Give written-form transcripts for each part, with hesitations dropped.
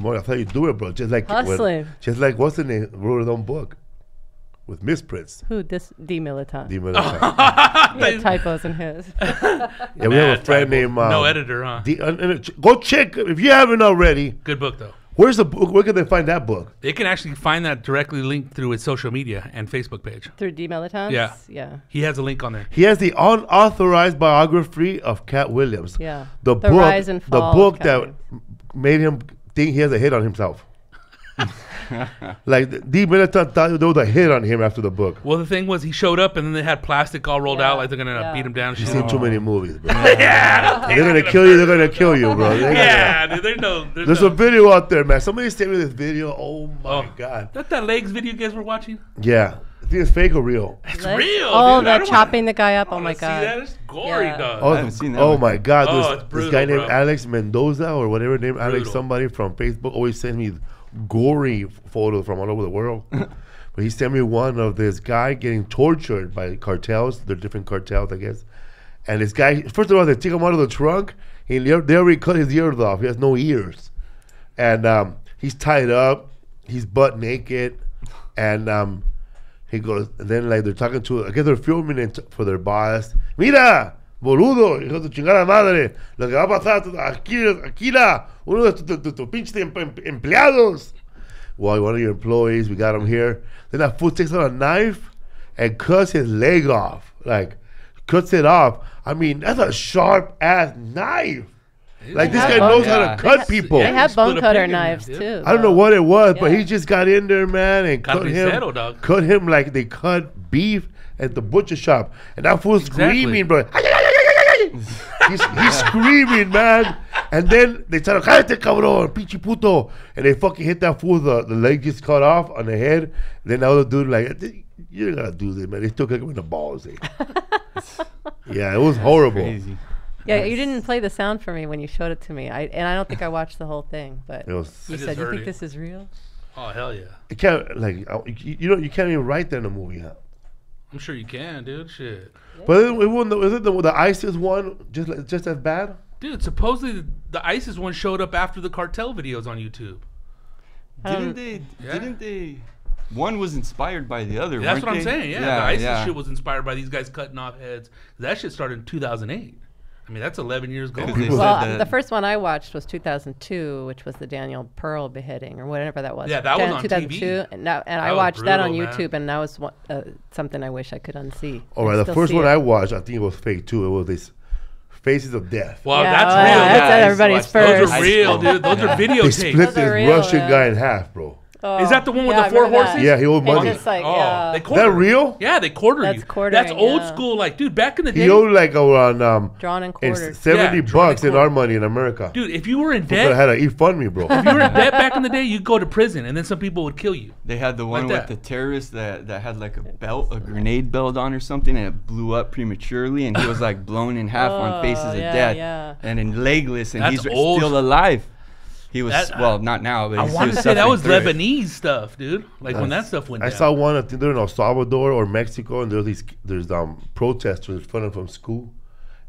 More, that's how you do it, bro. Just like just like what's the name? Wrote his own book with misprints. Who? This D Militant. D Militant. He had typos in his. Yeah, we have a friend named no editor, huh? Go check if you haven't already. Good book though. Where's the book? Where can they find that book? They can actually find that directly linked through his social media and Facebook page. Through D Militant? Yeah. He has a link on there. He has the unauthorized biography of Cat Williams. Yeah. The book, Rise and Fall the book of that made him think he has a hit on himself. Like D Militant thought there was a hit on him after the book. Well, the thing was, he showed up and then they had plastic all rolled out like they're gonna beat him down. You've seen too many movies, bro. Yeah, they're gonna kill you. They're gonna kill you, bro. Yeah, dude, there's a video out there, man. Somebody sent me this video. Oh my god. That legs video you guys were watching? Yeah. I think it's fake or real. It's real. Oh, dude. they're chopping the guy up. Oh my god. See that? It's gory, dog. Oh, I haven't seen that. Oh my god. Oh, This guy named bro. Alex Mendoza or whatever name, Alex somebody from Facebook always sends me gory photos from all over the world. But he sent me one of this guy getting tortured by cartels. They're different cartels, I guess. And this guy, first of all, they take him out of the trunk. They already cut his ears off. He has no ears. And he's tied up. He's butt naked. And he goes, and then like they're talking to, I guess they're filming it for their boss. Mira, boludo, hijo de chingada madre, lo que va a pasar aquí uno de tus pinches empleados. Well, one of your employees, we got him here. Then that fool takes out a knife and cuts his leg off. Like, cuts it off. I mean, that's a sharp ass knife. Like, this guy knows how to cut people. They have bone cutter knives, too. I don't know what it was, but he just got in there, man, and cut him like they cut beef at the butcher shop. And that fool's screaming, bro. He's screaming, man. And then they tell him, cállate, cabrón, pinche puto. And they fucking hit that fool, the leg just cut off on the head. And then the other dude, like, you don't gotta do this, man. They still kick him in the balls. Yeah, it was horrible. Crazy. Yeah, you didn't play the sound for me when you showed it to me. And I don't think I watched the whole thing, but you said you think this is real? Oh, hell yeah. It can't, like, you can't even write that in a movie, huh? I'm sure you can, dude. Shit. But is it the ISIS one just as bad? Dude, supposedly the ISIS one showed up after the cartel videos on YouTube. Didn't they? One was inspired by the other. That's what I'm saying. Yeah, the ISIS shit was inspired by these guys cutting off heads. That shit started in 2008. I mean, that's 11 years ago. Well, the first one I watched was 2002, which was the Daniel Pearl beheading or whatever that was. Yeah, that was on 2002, TV. And I watched that on YouTube, and that was something I wish I could unsee. All right, the first one I watched, I think it was fake too. It was this Faces of Death. Well, that's real. That's everybody's first. Those are real, dude. Those are videotapes. They split this Russian guy in half, bro. Oh, is that the one with the 4 horses? Yeah, he owed money. Just like, Is that real? Yeah, they quarter you. That's old school. Like, dude, back in the day. He owed like around drawn and quartered. $70 in our money in America. Dude, if you were in debt, I had to fund me, bro. If you were in debt back in the day, you'd go to prison, and then some people would kill you. They had the one with the terrorist that had like a grenade belt on or something, and it blew up prematurely, and he was like blown in half on Faces of Death, and in legless, and he's still alive. He was not now, but I want to say that was Lebanese stuff, dude. Like when that stuff went down. I saw one. I think they're in El Salvador or Mexico, and there's protesters in front of school,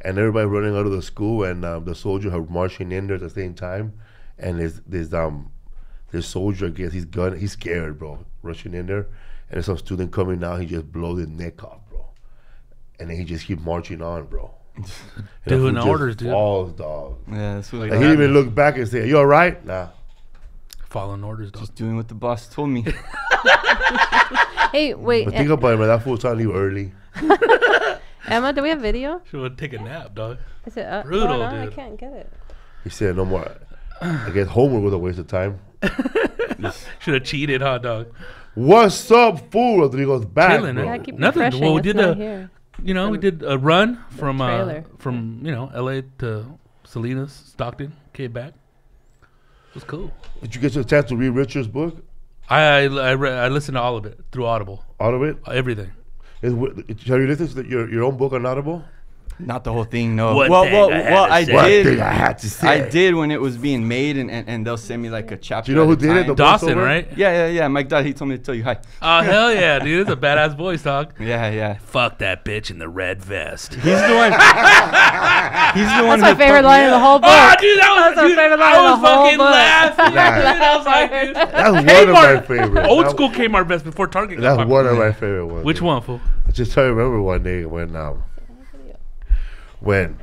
and everybody running out of the school, and the soldiers are marching in there at the same time, and this soldier gets his gun. He's scared, bro, rushing in there, and there's some student coming out. He just blows his neck off, bro, and then he just keep marching on, bro. Doing orders, dude. Falls, dog. Yeah, that's what he didn't even look back and say, "Are you all right?" Nah. Following orders, dog. Just doing what the boss told me. Hey, wait. But think about it, man. That fool's trying to leave early. Emma, do we have video? Should have taken a nap, dog. Is it brutal, no, dude? I can't get it. He said, "No more." I guess homework was a waste of time. Should have cheated, huh, dog? What's up, fool? Rodrigo's back, Chilling, bro. Yeah, keep nothing. refreshing. Well, we It's did not here. we did a run from LA to Salinas, Stockton, came back. It was cool. Did you get a chance to read Richard's book? I listened to all of it through Audible. All of it? Everything. Have you listened to your own book on Audible? Not the whole thing, no. One I did. I had to say. I did when it was being made, and they'll send me like a chapter. Do you know who did it? Dawson, right? Yeah. Mike Dawson. He told me to tell you hi. Oh hell yeah, dude! It's a badass voice, dog. Yeah. Fuck that bitch in the red vest. He's the one. That's my favorite line in the whole book. Oh, dude, that's my favorite line in the whole book. Laughing. I was like, dude. That's one of my favorites. Old school Kmart vest before Target. That's one of my favorite ones. Which one, fool? I just trying to remember one day when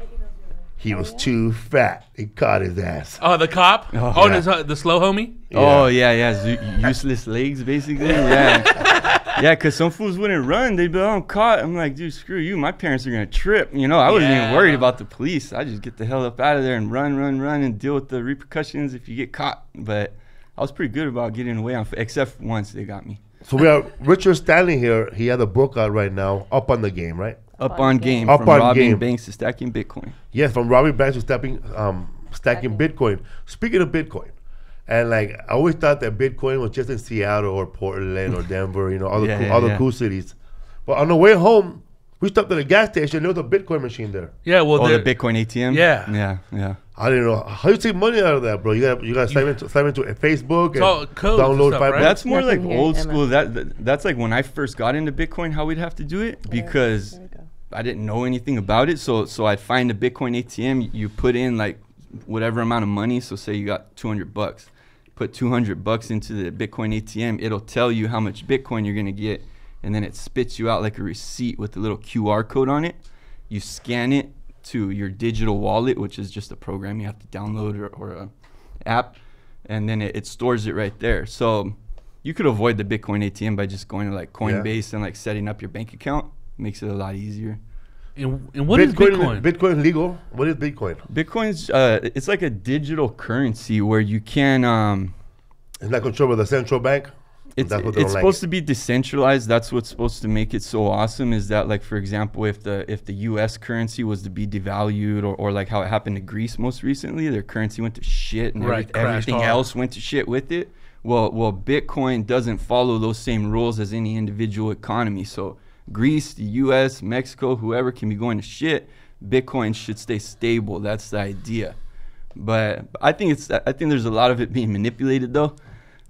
he was too fat, he caught his ass. Oh, the cop? The slow homie? Yeah. Oh, yeah. Useless legs, basically. Yeah. Yeah, because some fools wouldn't run. They'd be like, oh, I'm caught. I'm like, dude, screw you. My parents are going to trip. You know, I wasn't even worried about the police. I just get the hell up out of there and run and deal with the repercussions if you get caught. But I was pretty good about getting away except once they got me. So we have Richard Stanley here. He has a book out right now, Up on the Game, right? Up on Game. From robbing banks to stacking Bitcoin. Yes, from robbing banks to stacking Bitcoin. Speaking of Bitcoin, and like I always thought that Bitcoin was just in Seattle or Portland or Denver, you know, all the cool cities. But on the way home, we stopped at a gas station. There was a Bitcoin machine there. Yeah, well, the Bitcoin ATM. Yeah. I didn't know how you take money out of that, bro. You got to sign into Facebook and download stuff, right? That's more like old school. That's like when I first got into Bitcoin, how we'd have to do it because I didn't know anything about it. So I'd find a Bitcoin ATM. You put in like whatever amount of money. So say you got $200. Put $200 into the Bitcoin ATM. It'll tell you how much Bitcoin you're gonna get, and then it spits you out like a receipt with a little QR code on it. You scan it to your digital wallet, which is just a program you have to download or a app, and then it stores it right there. So you could avoid the Bitcoin ATM by just going to like Coinbase and like setting up your bank account. Makes it a lot easier. And what is Bitcoin? Bitcoin legal. What is Bitcoin? Bitcoin's it's like a digital currency where you can it's not controlled by the central bank. It's supposed to be decentralized. That's what's supposed to make it so awesome. Is that like, for example, if the U.S. currency was to be devalued, or like how it happened to Greece most recently, their currency went to shit and everything else went to shit with it. Well, Bitcoin doesn't follow those same rules as any individual economy. So Greece, the U.S., Mexico, whoever can be going to shit. Bitcoin should stay stable. That's the idea. But I think there's a lot of it being manipulated though.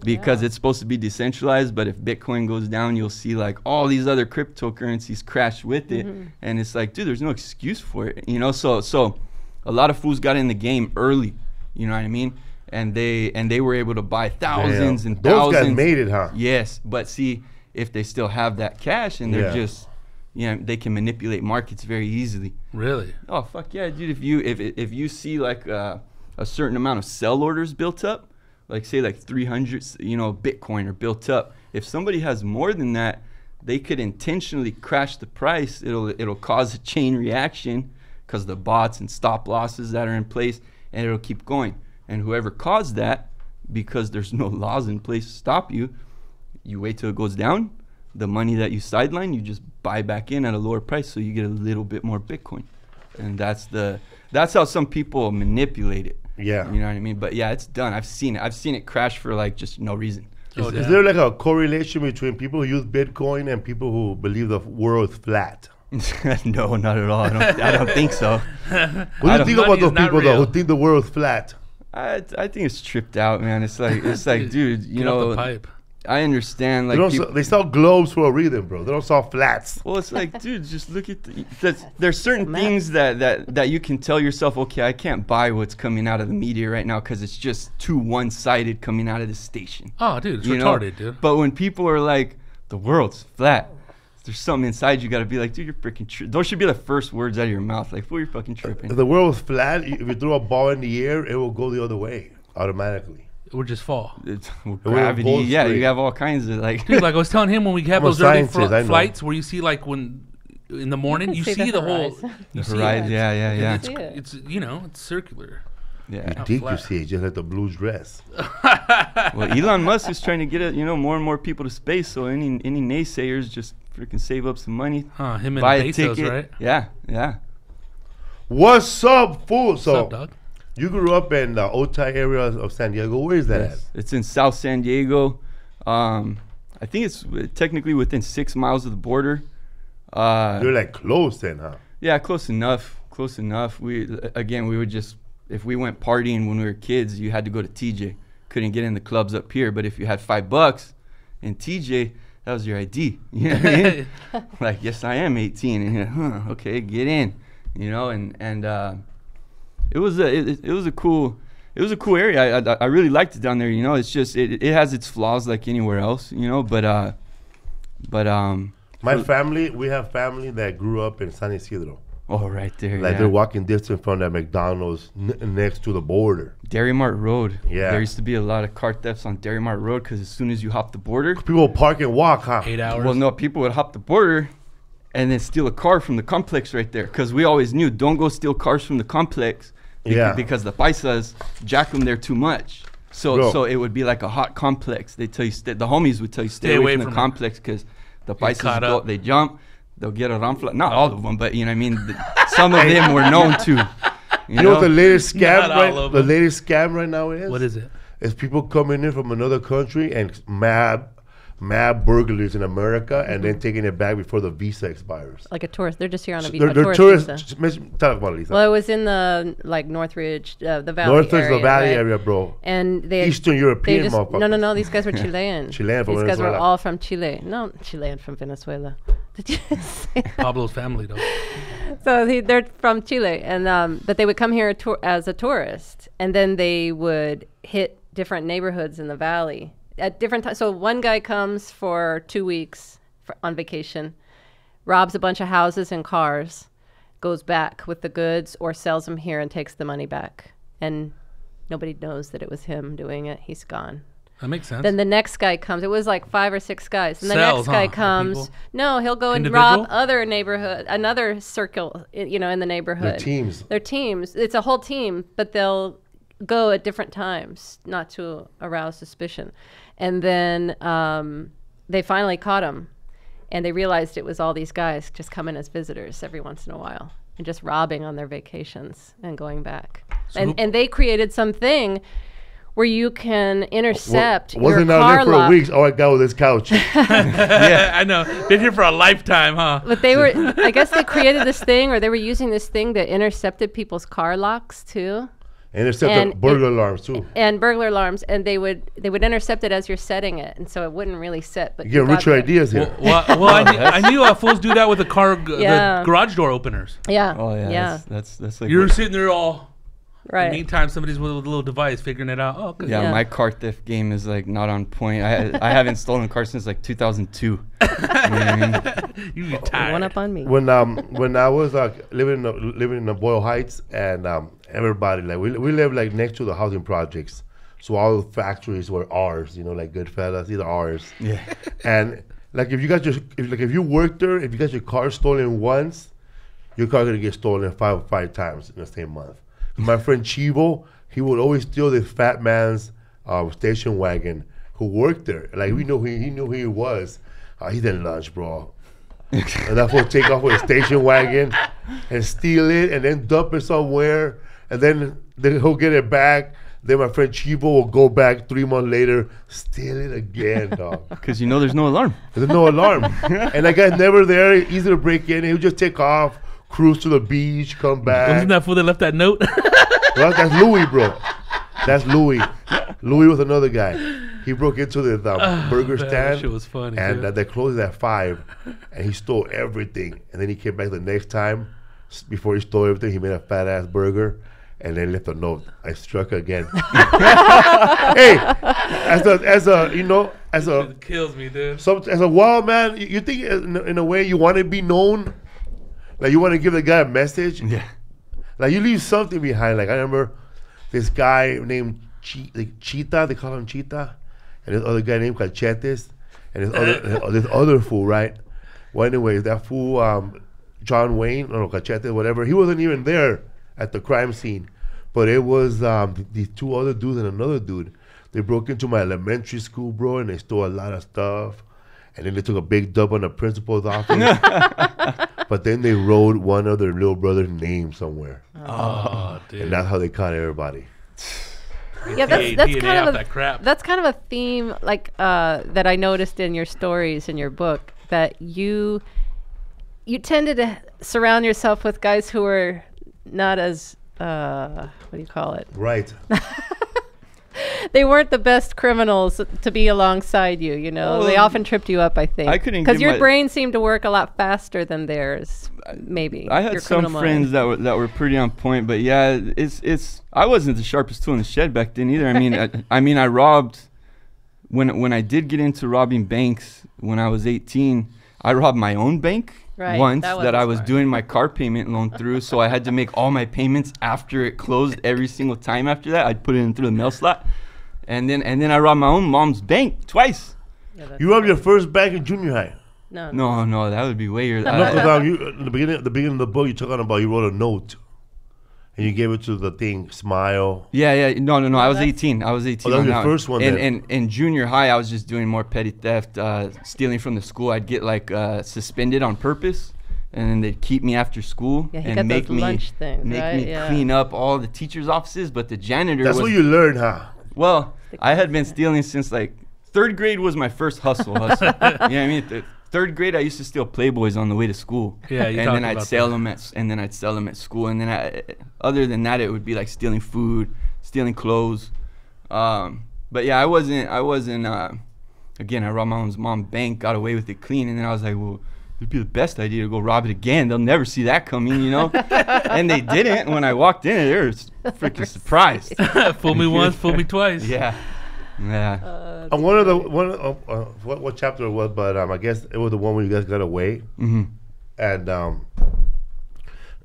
Because it's supposed to be decentralized, but if Bitcoin goes down, you'll see like all these other cryptocurrencies crash with it, and it's like, dude, there's no excuse for it, you know. So a lot of fools got in the game early, you know what I mean, and they were able to buy thousands and thousands. Those guys made it, huh? Yes, but see, if they still have that cash and they're just, they can manipulate markets very easily. Really? Oh fuck yeah, dude! If you see like a certain amount of sell orders built up. Like say like 300, Bitcoin are built up. If somebody has more than that, they could intentionally crash the price. It'll cause a chain reaction because the bots and stop losses that are in place, and it'll keep going. And whoever caused that, because there's no laws in place to stop you, you wait till it goes down. The money that you sideline, you just buy back in at a lower price, so you get a little bit more Bitcoin. And that's how some people manipulate it. Yeah, you know what I mean. But yeah, it's done. I've seen it crash for like just no reason. Is there like a correlation between people who use Bitcoin and people who believe the world is flat? No, not at all. I don't think so. What do you think about those people though who think the world is flat? I think it's tripped out, man. It's like dude, you know, the pipe. I understand. Like they sell globes for a reason, bro. They don't sell flats. Well, it's like, dude, just look at there's certain things that you can tell yourself, okay, I can't buy what's coming out of the media right now because it's just too one-sided coming out of the station. Oh, dude, it's retarded, dude. But when people are like, the world's flat, there's something inside you got to be like, dude, you're freaking those should be the first words out of your mouth. Like, fool, you're fucking tripping. If the world is flat, if you throw a ball in the air, it will go the other way automatically. It would just fall. Gravity, yeah, you have all kinds of like. Dude, like I was telling him when we have those early flights where you see like when in the morning you see the whole. The horizon, yeah. It's it's circular. Yeah, you think you see it just like the blue dress. Well, Elon Musk is trying to get more and more people to space. So any naysayers just freaking save up some money. Him and buy Bezos, a ticket. Right? Yeah. What's up, fool? What's up, dog? You grew up in the Otay area of San Diego. Where is that at? It's in South San Diego. I think it's technically within 6 miles of the border. You're like close then, huh? Yeah, close enough. Close enough. We would just, if we went partying when we were kids, you had to go to TJ. Couldn't get in the clubs up here, but if you had $5 in TJ, that was your ID. You know what I mean? Like, yes, I am 18. And you're like, okay, get in. You know, and it was a cool area. I really liked it down there. You know, it's just it has its flaws like anywhere else. You know, but my family, we have family that grew up in San Isidro. Oh, right there. Like they're walking distance from that McDonald's next to the border. Dairy Mart Road. Yeah. There used to be a lot of car thefts on Dairy Mart Road because as soon as you hop the border. People park and walk, huh? 8 hours. Well, no, people would hop the border and then steal a car from the complex right there. Because we always knew, don't go steal cars from the complex. Because the paisas jack them there too much. So it would be like a hot complex. They tell you, the homies would tell you, stay away from the complex because the paisas they jump. They'll get a ramfla. Not all of them, but you know what I mean. Some of them were known to. You know what the latest scam the latest scam right now is? What is it? It's people coming in from another country and mad burglars in America and then taking it back before the visa expires. Like a tourist. They're just here on a visa. They're tourists. Talk about Lisa. Well, it was in the Northridge, the Valley Northridge, area, the Valley area, bro. And they Eastern European motherfuckers. No. These guys were Chilean. Chilean from Venezuela. These guys were all from Chile. No, Chilean from Venezuela. Did you say Pablo's family, though. So they're from Chile, and but they would come here as a tourist, and then they would hit different neighborhoods in the valley at different times. So one guy comes for 2 weeks on vacation, robs a bunch of houses and cars, goes back with the goods or sells them here and takes the money back. And nobody knows that it was him doing it. He's gone. That makes sense. Then the next guy comes. It was like 5 or 6 guys. And the next guy comes. No, he'll go and rob other neighborhood, another circle, in the neighborhood. They're teams. It's a whole team, but they'll go at different times, not to arouse suspicion. And then they finally caught him, and they realized it was all these guys just coming as visitors every once in a while and just robbing on their vacations and going back. So and they created something where you can intercept your car lock. Wasn't out there for weeks. Oh, I got with this couch. Yeah, I know. Been here for a lifetime, huh? But they were, I guess they created this thing, or they were using this thing that intercepted people's car locks too. Intercept burglar alarms too. And burglar alarms, and they would intercept it as you're setting it, and so it wouldn't really set. But you get richer ideas here. Well, I knew fools do that with the car, the garage door openers. Yeah. Oh yeah. That's like you're sitting there all. Right. In the meantime, somebody's with a little device figuring it out. Oh, good. Yeah, my car theft game is like not on point. I haven't stolen a car since like 2002. You know what I mean? You retired. One up on me. When I was living in the Boyle Heights, and everybody we lived like next to the housing projects, so all the factories were ours. You know, like Goodfellas, these are ours. Yeah. And like if you worked there, if you got your car stolen once, your car gonna get stolen five times in the same month. My friend Chivo, he would always steal this fat man's station wagon who worked there. Like he knew who he was. He's in lunch, bro. And that fool take off with a station wagon and steal it and then dump it somewhere. And then he'll get it back. Then my friend Chivo will go back 3 months later, steal it again, dog. Because there's no alarm. There's no alarm. And that guy's never there, easy to break in. He'll just take off, cruise to the beach, come back. Wasn't that fool that left that note? Well, that's Louis, bro. That's Louis. Louis was another guy. He broke into the burger stand. That shit was funny. And they closed at 5. And he stole everything. And then he came back the next time. Before he stole everything, he made a fat ass burger. And then left a note. I struck again. Hey, it kills me, dude. As a wild man, you think in a way you want to be known. Like you want to give the guy a message. Yeah. Like you leave something behind. Like I remember this guy named Cheetah. They call him Cheetah, and this other guy named Cachetes, and this other fool, right? Well, anyway, that fool, John Wayne or Cachetes, whatever. He wasn't even there at the crime scene, but it was these 2 other dudes and another dude. They broke into my elementary school, bro, and they stole a lot of stuff. And then they took a big dub on the principal's office. But then they wrote one of their little brother's name somewhere. Oh, dude. And that's how they caught everybody. Yeah, that's kind of a theme like that I noticed in your stories in your book, that you you tended to surround yourself with guys who were not as what do you call it? Right. They weren't the best criminals to be alongside you, you know. Well, they often tripped you up, I think. I couldn't, because your brain seemed to work a lot faster than theirs. Maybe I had some friends that were pretty on point, but yeah, it's I wasn't the sharpest tool in the shed back then either. I mean, I robbed when I did get into robbing banks when I was 18. I robbed my own bank once that I was doing my car payment loan through, so I had to make all my payments after it closed every single time. After that, I'd put it in through the mail slot, and then I robbed my own mom's bank twice. Yeah, you robbed your first bank in junior high. No, that would be weird. No, because at the beginning of the book, you're talking about you wrote a note, and you gave it to the thing, Smile. Yeah. No. I was 18. Oh, that was your first one. And in junior high, I was just doing more petty theft, stealing from the school. I'd get like suspended on purpose, and then they'd keep me after school and make me clean up all the teachers' offices. But the janitor. That's what you learned, huh? Well, I had been stealing since like 3rd grade was my first hustle. You know what I mean? 3rd grade, I used to steal Playboys on the way to school. Yeah, and then I'd sell them at school. And then other than that, it would be like stealing food, stealing clothes. But yeah, I wasn't. Again, I robbed my mom's bank, got away with it clean, and then I was like, well, it'd be the best idea to go rob it again. They'll never see that coming, you know. And they didn't. When I walked in, they were freaking surprised. Fool me once, fool me twice. Yeah. What chapter it was, but I guess it was the one where you guys got away, and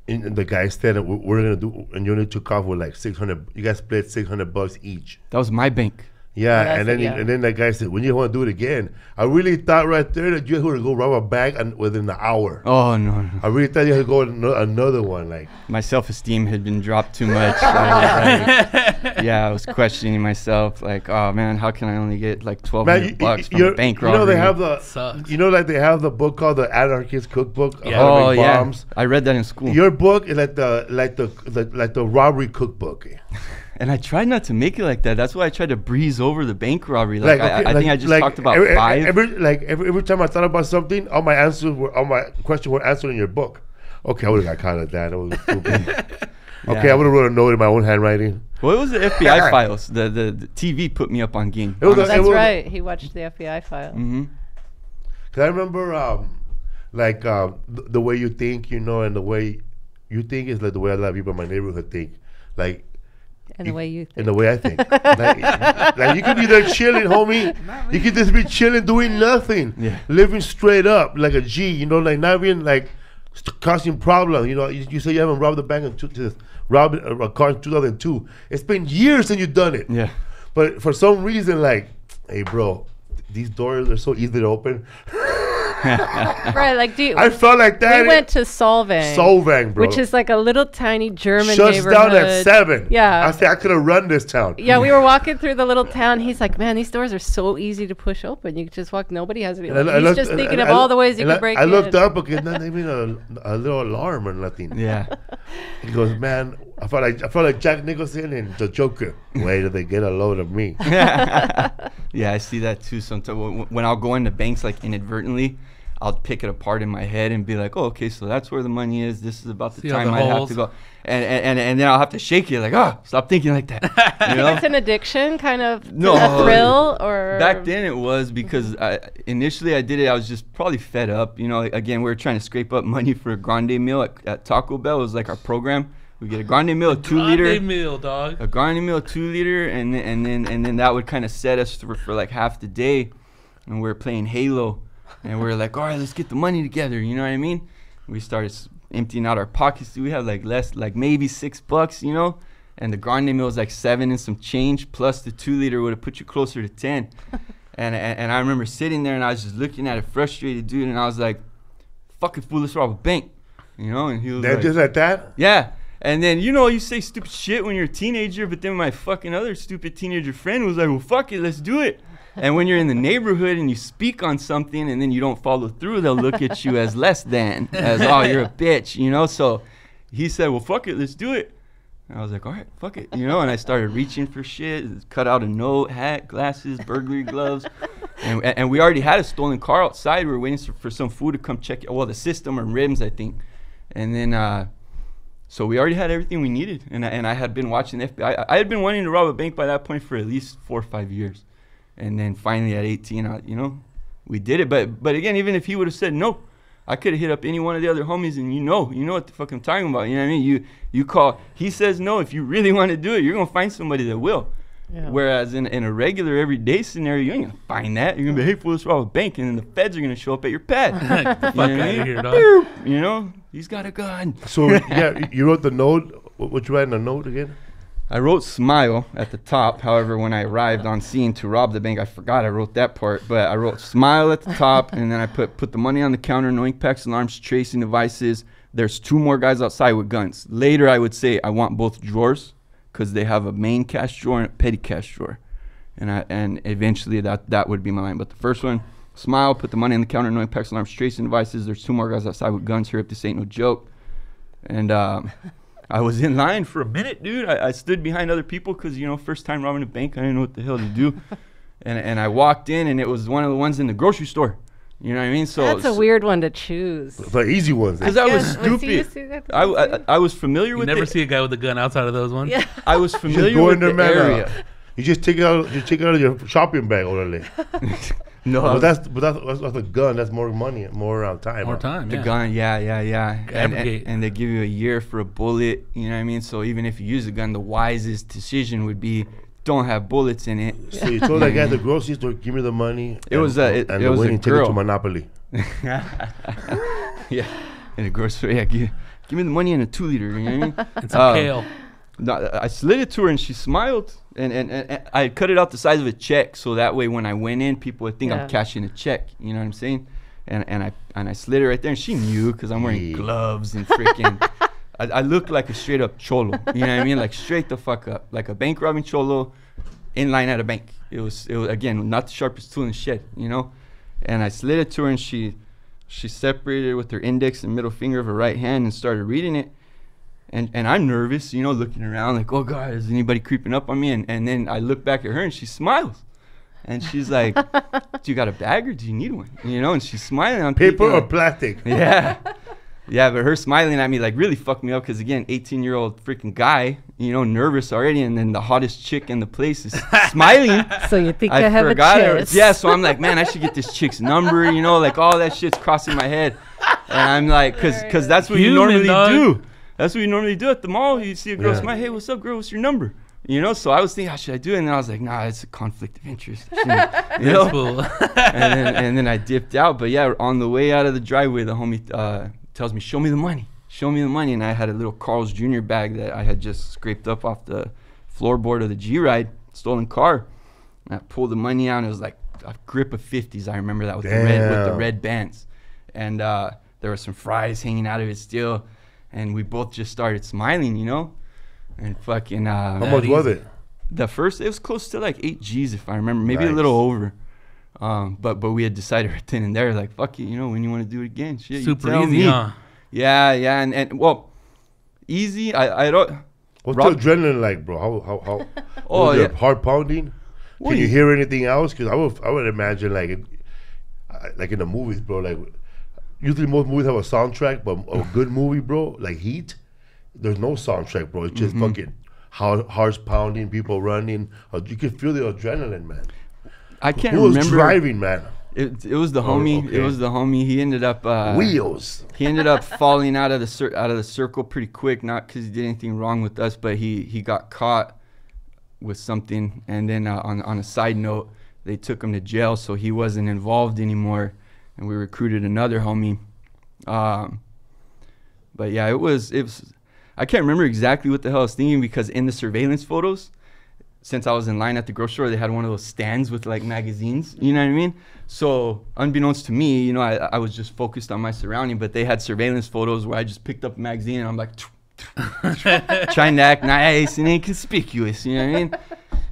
the guy said we're gonna do, and you only took off with like 600. You guys split $600 each. That was my bank. Yeah, and then that guy said, when you want to do it again, I really thought right there that you were to go rob a bank and within an hour. Oh no! I really thought you had to go another one. Like my self-esteem had been dropped too much. I was questioning myself. Like, oh man, how can I only get like $1,200 from a bank robbery? You know they have they have the book called the Anarchist Cookbook. Yeah. Oh yeah, bombs. I read that in school. Your book is like the robbery cookbook. And I tried not to make it like that. That's why I tried to breeze over the bank robbery. I think I just talked about 5. Every time I thought about something, all my questions were answered in your book. Okay, I would have got caught at that. That was stupid. Okay, I would have wrote a note in my own handwriting. Well, it was the FBI files. The TV put me up on game. That's right. He watched the FBI files. Cause I remember, the way you think, you know, and the way you think is like the way a lot of people in my neighborhood think, like. And the way you think. And the way I think. like you could be there chilling, homie. You could just be chilling, doing nothing. Yeah. Living straight up like a G, you know, like not even like causing problems. You know, you say you haven't robbed a bank robbed a car in 2002. It's been years since you've done it. Yeah. But for some reason, like, hey, bro, these doors are so easy to open. Right, like I felt like that. We went to Solvang, bro, which is like a little tiny German Shuts neighborhood. Down at 7. Yeah, I said I could have run this town. Yeah, we were walking through the little town. He's like, man, these doors are so easy to push open. You can just walk. Nobody has any. He's just thinking of all the ways you can break in. I looked up because not even a little alarm or nothing. Yeah. He goes, man, I felt like Jack Nicholson and the Joker. Wait till they get a load of me. Yeah, I see that too. Sometimes when I'll go into banks like inadvertently, I'll pick it apart in my head and be like, oh, okay, so that's where the money is. This is about the time I have to go. And then I'll have to shake it like, stop thinking like that. You know? It's an addiction, kind of a thrill? Or back then it was because initially I did it. I was just probably fed up. You know, again, we were trying to scrape up money for a grande meal at Taco Bell. It was like our program. We get a grande meal, 2 liter. Grande meal, dog. A grande meal, 2 liter, and then that would kind of set us for like half the day. And we were playing Halo. And we were like, all right, let's get the money together. You know what I mean? We started emptying out our pockets. We had like maybe $6, you know? And the grande meal was like 7 and some change, plus the 2 liter would have put you closer to 10. and I remember sitting there and I was just looking at it, frustrated, dude. And I was like, fucking fool, let's rob a bank. You know? And he was like, just like that? Yeah. And then, you know, you say stupid shit when you're a teenager, but then my fucking other stupid teenager friend was like, well, fuck it, let's do it. And when you're in the neighborhood and you speak on something and then you don't follow through, they'll look at you as less than, as, oh, you're a bitch, you know? So he said, well, fuck it, let's do it. And I was like, all right, fuck it, you know? And I started reaching for shit, cut out a note, hat, glasses, burglary gloves, And we already had a stolen car outside. We were waiting for some food to come check it. Well, the system or rims, I think. And then, so we already had everything we needed. And I had been watching the FBI. I had been wanting to rob a bank by that point for at least 4 or 5 years. And then finally at 18, you know, we did it. But again, even if he would have said no, I could have hit up any one of the other homies, and you know what the fuck I'm talking about. You know what I mean? You call. He says no. If you really want to do it, you're gonna find somebody that will. Yeah. Whereas in a regular everyday scenario, you ain't gonna find that. You're gonna be, hey, fool, let's rob a bank, and then the feds are gonna show up at your pad. Get the fuck out of here, dog. You know, he's got a gun. So yeah, you wrote the note. What you write in the note again? I wrote smile at the top. However, when I arrived on scene to rob the bank, I forgot I wrote that part. But I wrote smile at the top, and then I put the money on the counter, no ink packs, alarms, tracing devices. There's 2 more guys outside with guns. Later, I would say I want both drawers because they have a main cash drawer and a petty cash drawer. And eventually that would be my line. But the first one, smile, put the money on the counter, no ink packs, alarms, tracing devices. There's 2 more guys outside with guns. Here, if this ain't no joke. And I was in line for a minute, dude. I stood behind other people because, you know, first time robbing a bank, I didn't know what the hell to do. And I walked in, and it was one of the ones in the grocery store. You know what I mean? So that's a weird one to choose. The easy ones. Because I was stupid. I was familiar with it. You never see a guy with a gun outside of those ones? Yeah. I was familiar with the area. You just take it out of your shopping bag, orderly. No, but that's a gun. That's more money, more time. More time. The gun, yeah. And they give you a year for a bullet. You know what I mean? So even if you use a gun, the wisest decision would be don't have bullets in it. So you told that guy at the grocery store, give me the money. It was a girl. Take it to Monopoly. Yeah, in the grocery store. Yeah, give me the money in a 2-liter. You know what I mean? And some kale. No, I slid it to her, and she smiled. And I cut it out the size of a check, so that way when I went in, people would think I'm cashing a check. You know what I'm saying? And I slid it right there, and she knew because I'm wearing gloves and freaking. I look like a straight up cholo. You know what I mean? Like straight the fuck up, like a bank robbing cholo, in line at a bank. It was again not the sharpest tool in the shed. You know, and I slid it to her, and she separated it with her index and middle finger of her right hand and started reading it. And I'm nervous, you know, looking around like, oh God, is anybody creeping up on me? And then I look back at her, and she smiles. And she's like, do you got a bag or do you need one? You know, and she's smiling. I'm paper or like, plastic? Yeah. Yeah, but her smiling at me like really fucked me up because, again, 18-year-old freaking guy, you know, nervous already. And then the hottest chick in the place is smiling. So you think I have a chance. Yeah, so I'm like, man, I should get this chick's number, you know, like all that shit's crossing my head. And I'm like, because that's what you normally do. That's what you normally do at the mall. You see a girl smile, hey, what's up, girl? What's your number? You know, so I was thinking, how should I do it? And then I was like, nah, it's a conflict of interest. You know? and then I dipped out. But yeah, on the way out of the driveway, the homie tells me, show me the money. Show me the money. And I had a little Carl's Jr. bag that I had just scraped up off the floorboard of the G-Ride, stolen car. And I pulled the money out, and it was like a grip of 50s. I remember that with the red bands. And there were some fries hanging out of it still. And we both just started smiling, you know? And fucking... how much was it? The first, it was close to like 8 G's, if I remember. Maybe a little over. But we had decided right then and there, like, fuck it, you know, when you want to do it again. Shit, super easy, huh? Yeah. And well, easy, I don't... What's the adrenaline like, bro? How was it heart pounding? Can you hear anything else? Because I would imagine, like in the movies, bro, like... Usually most movies have a soundtrack, but a good movie, bro, like Heat, there's no soundtrack, bro. It's just fucking hearts pounding, people running. You can feel the adrenaline, man. I can't remember. Who was driving, man? It was the homie. Okay. It was the homie. He ended up wheels. He ended up falling out of the circle pretty quick, not because he did anything wrong with us, but he got caught with something. And then on a side note, they took him to jail, so he wasn't involved anymore. And we recruited another homie. But yeah, it was, I can't remember exactly what the hell I was thinking because in the surveillance photos, since I was in line at the grocery store, they had one of those stands with like magazines, you know what I mean? So unbeknownst to me, you know, I was just focused on my surrounding, but they had surveillance photos where I just picked up a magazine and I'm like, trying to act nice and inconspicuous, you know what I mean?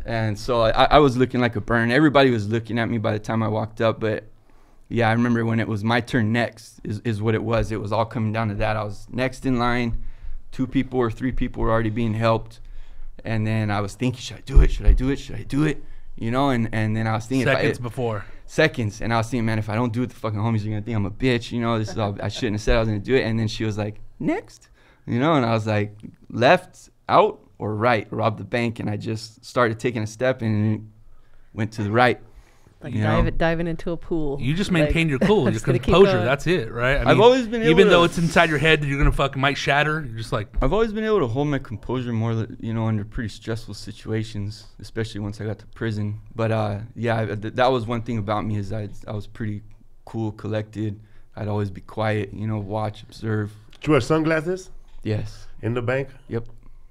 And so I was looking like a burn. Everybody was looking at me by the time I walked up, but yeah, I remember when it was my turn next is what it was. It was all coming down to that. I was next in line. 2 people or 3 people were already being helped. And then I was thinking, should I do it? Should I do it? Should I do it? You know, and then I was thinking. Seconds before. seconds. And I was thinking, man, if I don't do it, the fucking homies are gonna think I'm a bitch. You know, this is all, I shouldn't have said I was gonna do it. And then she was like, next, you know, and I was like, left, out, or right, rob the bank. And I just started taking a step and went to the right. Like diving into a pool. You just maintain your cool, your composure. That's it, right? I mean, I've always been able even though it's inside your head that you're gonna fucking might shatter. You're just like. I've always been able to hold my composure more, you know, under pretty stressful situations, especially once I got to prison. But yeah, that was one thing about me is I was pretty cool, collected. I'd always be quiet, you know, watch, observe. Did you wear sunglasses? Yes. In the bank? Yep.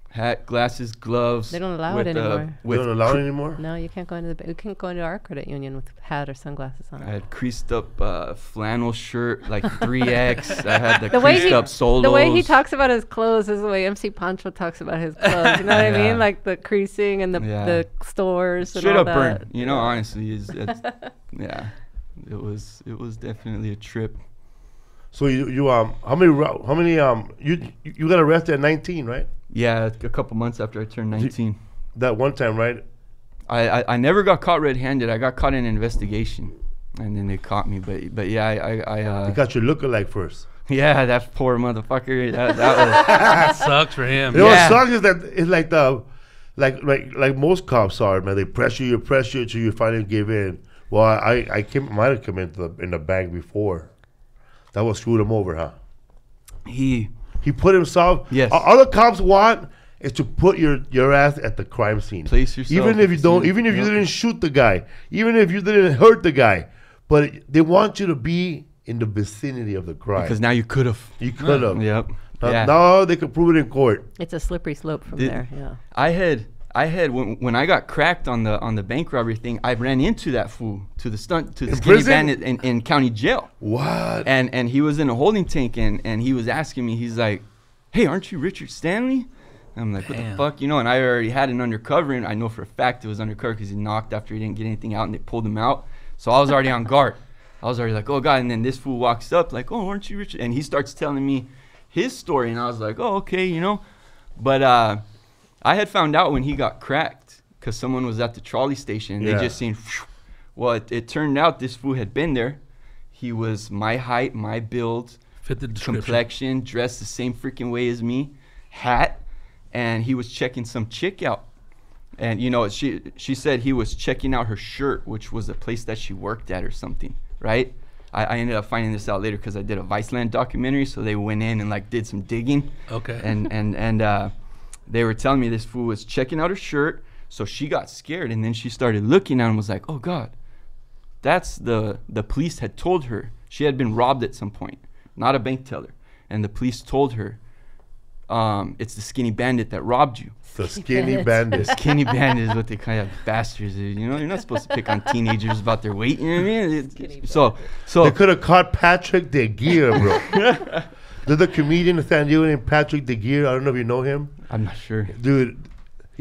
Hat, glasses, gloves. They don't allow it anymore. They don't allow it anymore? No, you can't go into the. You can't go into our credit union with hat or sunglasses on. I had creased up flannel shirt, like 3X. I had the creased up solos. The way he talks about his clothes is the way MC Pancho talks about his clothes. You know what I mean? Like the creasing and the stores. Straight and all up that. burnt. You know, honestly, yeah, it was definitely a trip. So you how many you got arrested at 19, right? Yeah, a couple months after I turned 19. That one time, right? I never got caught red-handed. I got caught in an investigation, and then they caught me. But yeah, I they got your lookalike first. Yeah, that poor motherfucker. That was sucks for him. You know what sucks is that it's like like most cops are, man. They pressure you till you finally give in. Well, I might have come into in the bank before. That what screwed him over, huh? He put himself. Yes. All the cops want is to put your ass at the crime scene. Place yourself. Even if you don't. Even if you didn't shoot the guy. Even if you didn't hurt the guy. But they want you to be in the vicinity of the crime. Because now you could have. You could have. Yep. Now they could prove it in court. It's a slippery slope from there. Yeah. I had when I got cracked on the bank robbery thing, I ran into that fool to the skinny prison? bandit in county jail. What? And he was in a holding tank and he was asking me, he's like, "Hey, aren't you Richard Stanley?" I'm like, "What the fuck?" You know, and I already had an undercover, and I know for a fact it was undercover because he knocked after he didn't get anything out, and they pulled him out. So I was already on guard. I was already like, "Oh God!" And then this fool walks up like, "Oh, aren't you Richard?" And he starts telling me his story, and I was like, "Oh, okay," you know. But I had found out when he got cracked because someone was at the trolley station, and they just seen. Well, it turned out this fool had been there. He was my height, my build, fit the description, complexion, dressed the same freaking way as me, hat, and he was checking some chick out. And you know, she said he was checking out her shirt, which was a place that she worked at or something, right? I ended up finding this out later because I did a Viceland documentary, so they went in and like did some digging. Okay. And they were telling me this fool was checking out her shirt, so she got scared, and then she started looking at him and was like, "Oh God." That's the police had told her she had been robbed at some point, not a bank teller. And the police told her, it's the skinny bandit that robbed you. The skinny bandit. The skinny bandit is what they kind of bastards. You know, you're not supposed to pick on teenagers about their weight. You know what I mean? So they could have caught Patrick DeGear, bro. There's a comedian in San Diego named Patrick DeGear. I don't know if you know him. I'm not sure. Dude,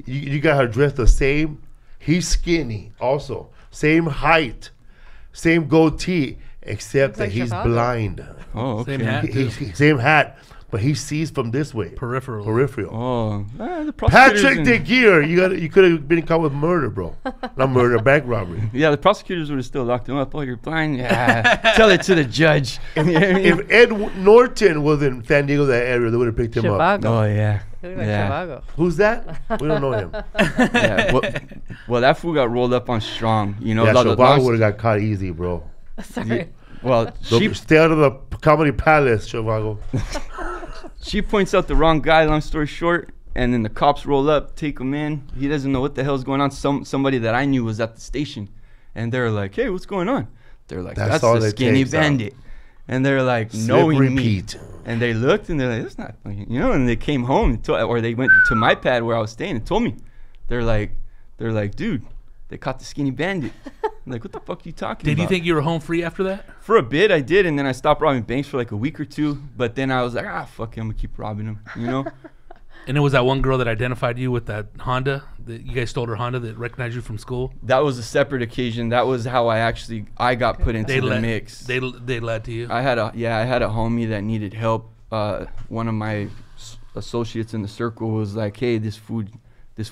you got her dressed the same. He's skinny also. Same height. Same goatee, except that he's blind. Oh, okay. Same hat. Same hat, but he sees from this way. Peripheral. Oh, Patrick DeGear, you could have been caught with murder, bro. Not murder, bank robbery. Yeah, the prosecutors would have still locked him up. Oh, you're blind? Yeah. Tell it to the judge. If Ed Norton was in San Diego, that area, they would have picked him up. Oh, yeah. Who's that? We don't know him. Well, that fool got rolled up on strong. You know, Shivago would have got caught easy, bro. Sorry. Well, stay out of the Comedy Palace, Shivago. She points out the wrong guy, long story short, and then the cops roll up, take him in. He doesn't know what the hell's going on. Somebody that I knew was at the station, and they're like, "Hey, what's going on?" They're like, "That's the skinny bandit." And they're like, knowing me. And they looked and they're like, "That's not," you know. And they came home or they went to my pad where I was staying and told me. They're like, "Dude, they caught the skinny bandit." I'm like, "What the fuck are you talking about?" Did you think you were home free after that? For a bit, I did, and then I stopped robbing banks for like a week or two. But then I was like, fuck it, I'm gonna keep robbing them, you know. And it was that one girl that identified you with that Honda. That you guys stole her Honda that recognized you from school. That was a separate occasion. That was how I got put into the mix. They led to you. I had a homie that needed help. One of my associates in the circle was like, "Hey, this fool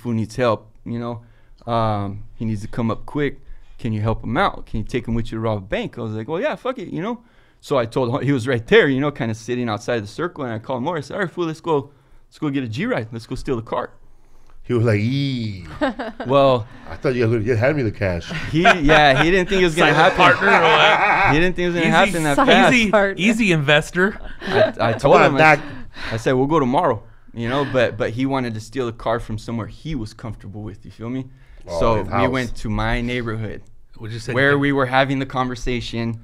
needs help. You know, he needs to come up quick. can you help him out? Can you take him with you to rob a bank? I was like, well, yeah, fuck it, you know. So I told him, he was right there, you know, kind of sitting outside the circle, and I called him over. I said, all right, fool, let's go get a G-ride. Let's go steal the car. He was like, "Eee." Well, I thought you hand me the cash. He didn't think it was gonna happen. Partner, he didn't think it was gonna happen that fast. Easy investor. I told him. I said, we'll go tomorrow. You know, but he wanted to steal the car from somewhere he was comfortable with. You feel me? So we went to my neighborhood, where we were having the conversation.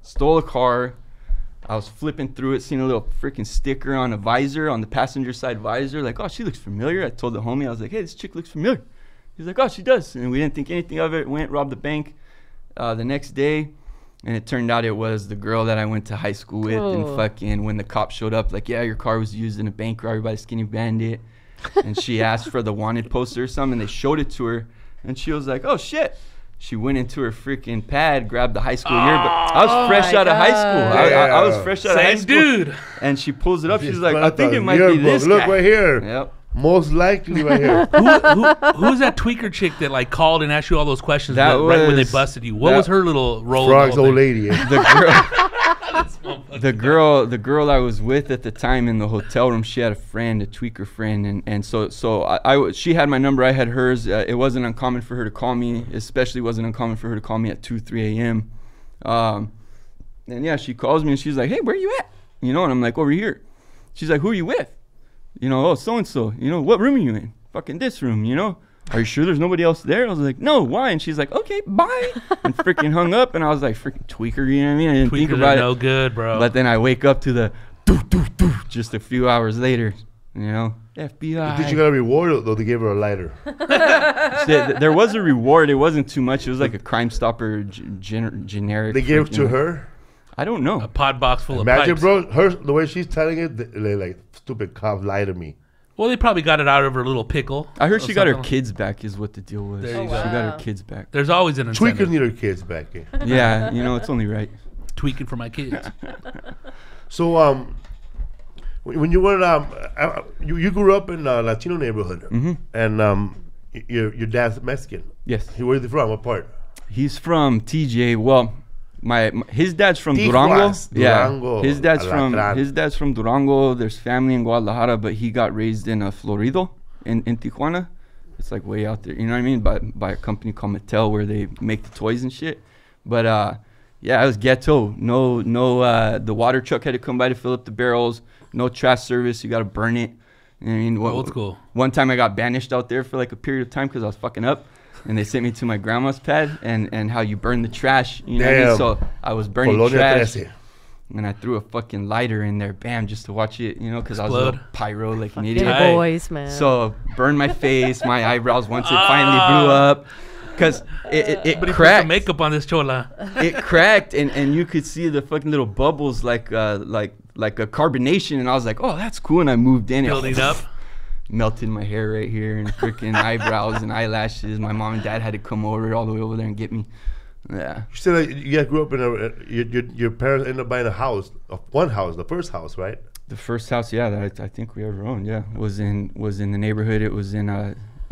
Stole a car. I was flipping through it, seeing a little freaking sticker on a visor, on the passenger side visor. Like, oh, she looks familiar. I told the homie, I was like, hey, this chick looks familiar. He's like, oh, she does. And we didn't think anything of it. Went, robbed the bank the next day. And it turned out it was the girl that I went to high school with. And fucking when the cops showed up, like, yeah, your car was used in a bank robbery by a skinny bandit. And she asked for the wanted poster or something. And they showed it to her. And she was like, oh, shit. She went into her freaking pad, grabbed the high school yearbook. I was fresh out of high school. I was fresh out of high school. Dude. And she pulls it up. She's like, I think it might be this guy. Look right here. Yep. Most likely right here. Who's that tweaker chick that like called and asked you all those questions right when they busted you? What was her little role? Frog's old lady. The girl I was with at the time in the hotel room, she had a friend, a tweaker friend, and so she had my number, I had hers. It wasn't uncommon for her to call me, especially wasn't uncommon for her to call me at 2-3 a.m. And yeah, she calls me and she's like, hey, where you at? You know, and I'm like, over here. She's like, who are you with? You know, oh, so-and-so. You know, what room are you in? Fucking this room, you know? Are you sure there's nobody else there? I was like, no, why? And she's like, okay, bye. And freaking hung up. And I was like, freaking tweaker, you know what I mean? I didn't think about it. No good, bro. But then I wake up to the just a few hours later, you know, FBI. Did you get a reward, though? They gave her a lighter. There was a reward. It wasn't too much. It was like a Crime Stopper generic. They gave it to her? I don't know. A pod box full of pipes. Imagine, bro, the way she's telling it, they like, stupid cop lied to me. Well, they probably got it out of her little pickle. I heard she got her kids back is what the deal was. There you go. She got her kids back. There's always an incentive. Tweakers need her kids back. Yeah, you know, it's only right. Tweaking for my kids. So, when you were, you grew up in a Latino neighborhood. And your dad's Mexican. Yes. Where's he from? What part? He's from TJ. Well, his dad's from Durango. Yeah, his dad's from Durango. There's family in Guadalajara, but he got raised in Florido in Tijuana. It's like way out there, you know what I mean? By a company called Mattel, where they make the toys and shit. But yeah, I was ghetto. No, the water truck had to come by to fill up the barrels. No trash service. You got to burn it. You know what I mean? Old school. One time I got banished out there for like a period of time because I was fucking up. And they sent me to my grandma's pad and how you burn the trash. You know what I mean? So I was burning trash. And I threw a fucking lighter in there, bam, just to watch it, you know, because I was a little pyro like an idiot. Boys, man. So burned my face, my eyebrows once it finally blew up. Because it but cracked. Put some makeup on this chola. It cracked, and you could see the fucking little bubbles like a carbonation. And I was like, oh, that's cool. And I moved in. Building up. Melted my hair right here and freaking eyebrows and eyelashes. My mom and dad had to come all the way over there and get me. Yeah. You said that you guys grew up in your parents ended up buying a house, the first house, right? The first house, yeah, that I think we ever owned, yeah, was in the neighborhood. It was in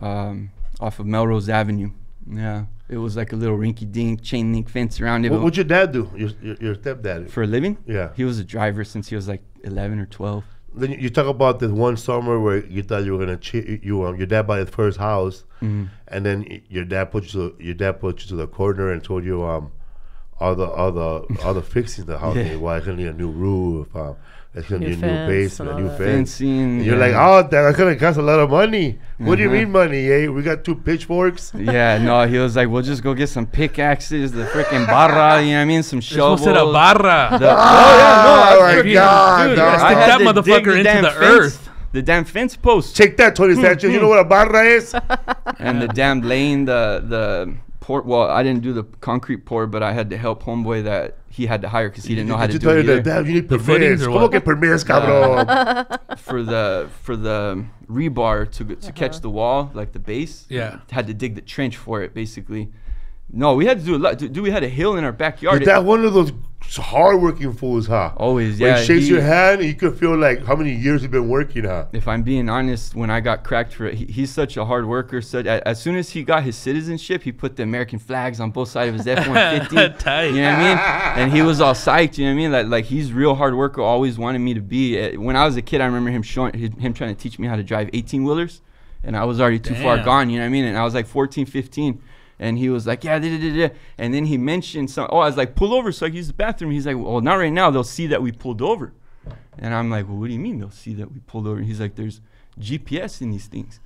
off of Melrose Avenue. Yeah, it was like a little rinky-dink chain link fence around it. What'd your dad do? Your stepdad? For a living? Yeah. He was a driver since he was like 11 or 12. Then you talk about this one summer where you thought you were gonna your dad bought his first house, and then your dad put you to the corner and told you all the fixings the house needed. Why it's gonna need a new roof, it's gonna need a new basement, a new fencing. You're like, oh, that's gonna cost a lot of money. What do you mean money? Eh? We got 2 pitchforks. Yeah, no, he was like, we'll just go get some pickaxes, the freaking barra, you know what I mean, some shovels. Said a barra. Oh my God, dude, I stick that motherfucker into the earth. The damn fence post. Check that, Tony Sanchez. You know what a barra is? And the damn laying the pour. Well, I didn't do the concrete pour, but I had to help homeboy that he had to hire because he didn't know how to do it either. Damn, you need permits. ¿Cómo que permits, cabrón? For the rebar to catch the wall, like the base. Yeah. Had to dig the trench for it, basically. No, we had to do a lot. Dude, we had a hill in our backyard. Is that one of those hardworking fools, huh? Always, yeah. When he shakes your hand, you could feel like how many years you've been working, huh? If I'm being honest, when I got cracked for it, he's such a hard worker. As soon as he got his citizenship, he put the American flags on both sides of his F-150. You know what I mean? And he was all psyched. You know what I mean? Like he's real hard worker. Always wanted me to be. When I was a kid, I remember him trying to teach me how to drive 18-wheelers, and I was already too far gone. You know what I mean? And I was like 14, 15. And he was like, yeah, and then he mentioned I was like, pull over so I can use the bathroom. He's like, well, not right now. They'll see that we pulled over. And I'm like, well, what do you mean they'll see that we pulled over? And he's like, there's GPS in these things.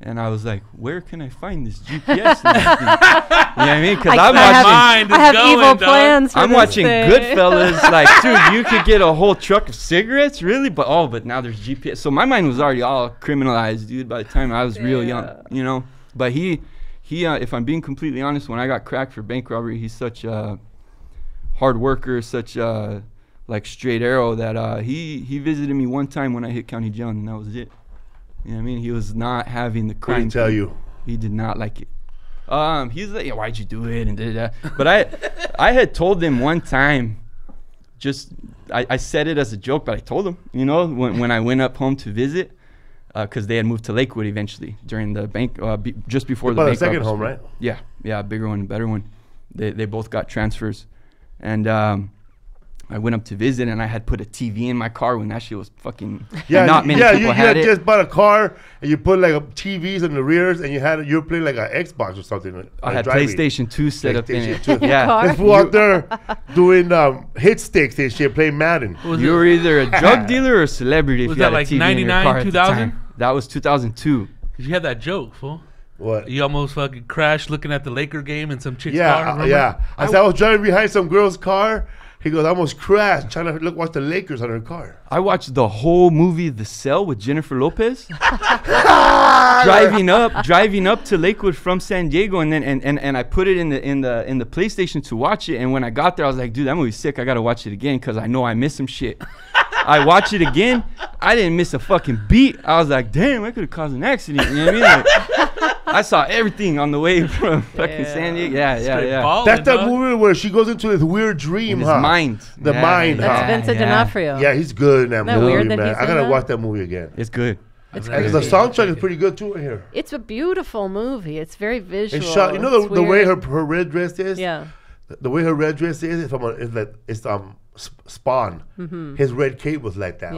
And I was like, where can I find this GPS in these things? You know what I mean? Because I have evil plans for I'm watching Goodfellas. Like, dude, you could get a whole truck of cigarettes, really? But now there's GPS. So my mind was already all criminalized, dude, by the time I was real young, you know? But he, if I'm being completely honest, when I got cracked for bank robbery, he's such a hard worker, such a like straight arrow that he visited me one time when I hit county jail, and that was it. You know what I mean? He was not having the crime. What did he tell you? He did not like it. He's like, yeah, why'd you do it? And da. But I had told him one time, I said it as a joke, but I told him, you know, when I went up home to visit. Because they had moved to Lakewood eventually during the bank, just before the bank. Second home, right? Yeah, bigger one, better one. They both got transfers, and I went up to visit, and I had put a TV in my car when that shit was fucking. Not many people had it. You just bought a car and you put like TVs in the rears, and you were playing like an Xbox or something. I had PlayStation 2 set up in it. Yeah, this fool out there doing hit sticks and shit, playing Madden. You were either a drug dealer or a celebrity. Was that like 99, 2000? That was 2002. Cause you had that joke, fool. What? You almost fucking crashed looking at the Laker game in some chick's car. Yeah. I was driving behind some girl's car. He goes, I almost crashed trying to watch the Lakers on her car. I watched the whole movie The Cell with Jennifer Lopez. driving up to Lakewood from San Diego, and then and I put it in the PlayStation to watch it. And when I got there, I was like, dude, that movie's sick. I gotta watch it again because I know I missed some shit. I watched it again. I didn't miss a fucking beat. I was like, damn, I could have caused an accident. You know what I mean? Like, I saw everything on the way from fucking San Diego. Yeah. Ballin', that's that movie where she goes into this weird dream, His mind. The mind, That's Vincent D'Onofrio. Yeah, he's good in that movie, weird that man. he's I gotta watch that movie again. It's good. It's and the soundtrack is pretty good too right here. It's a beautiful movie. It's very visual. It's shot. You know the way her red dress is? Yeah. The way her red dress is Spawn. Mm-hmm. His red cape was like that.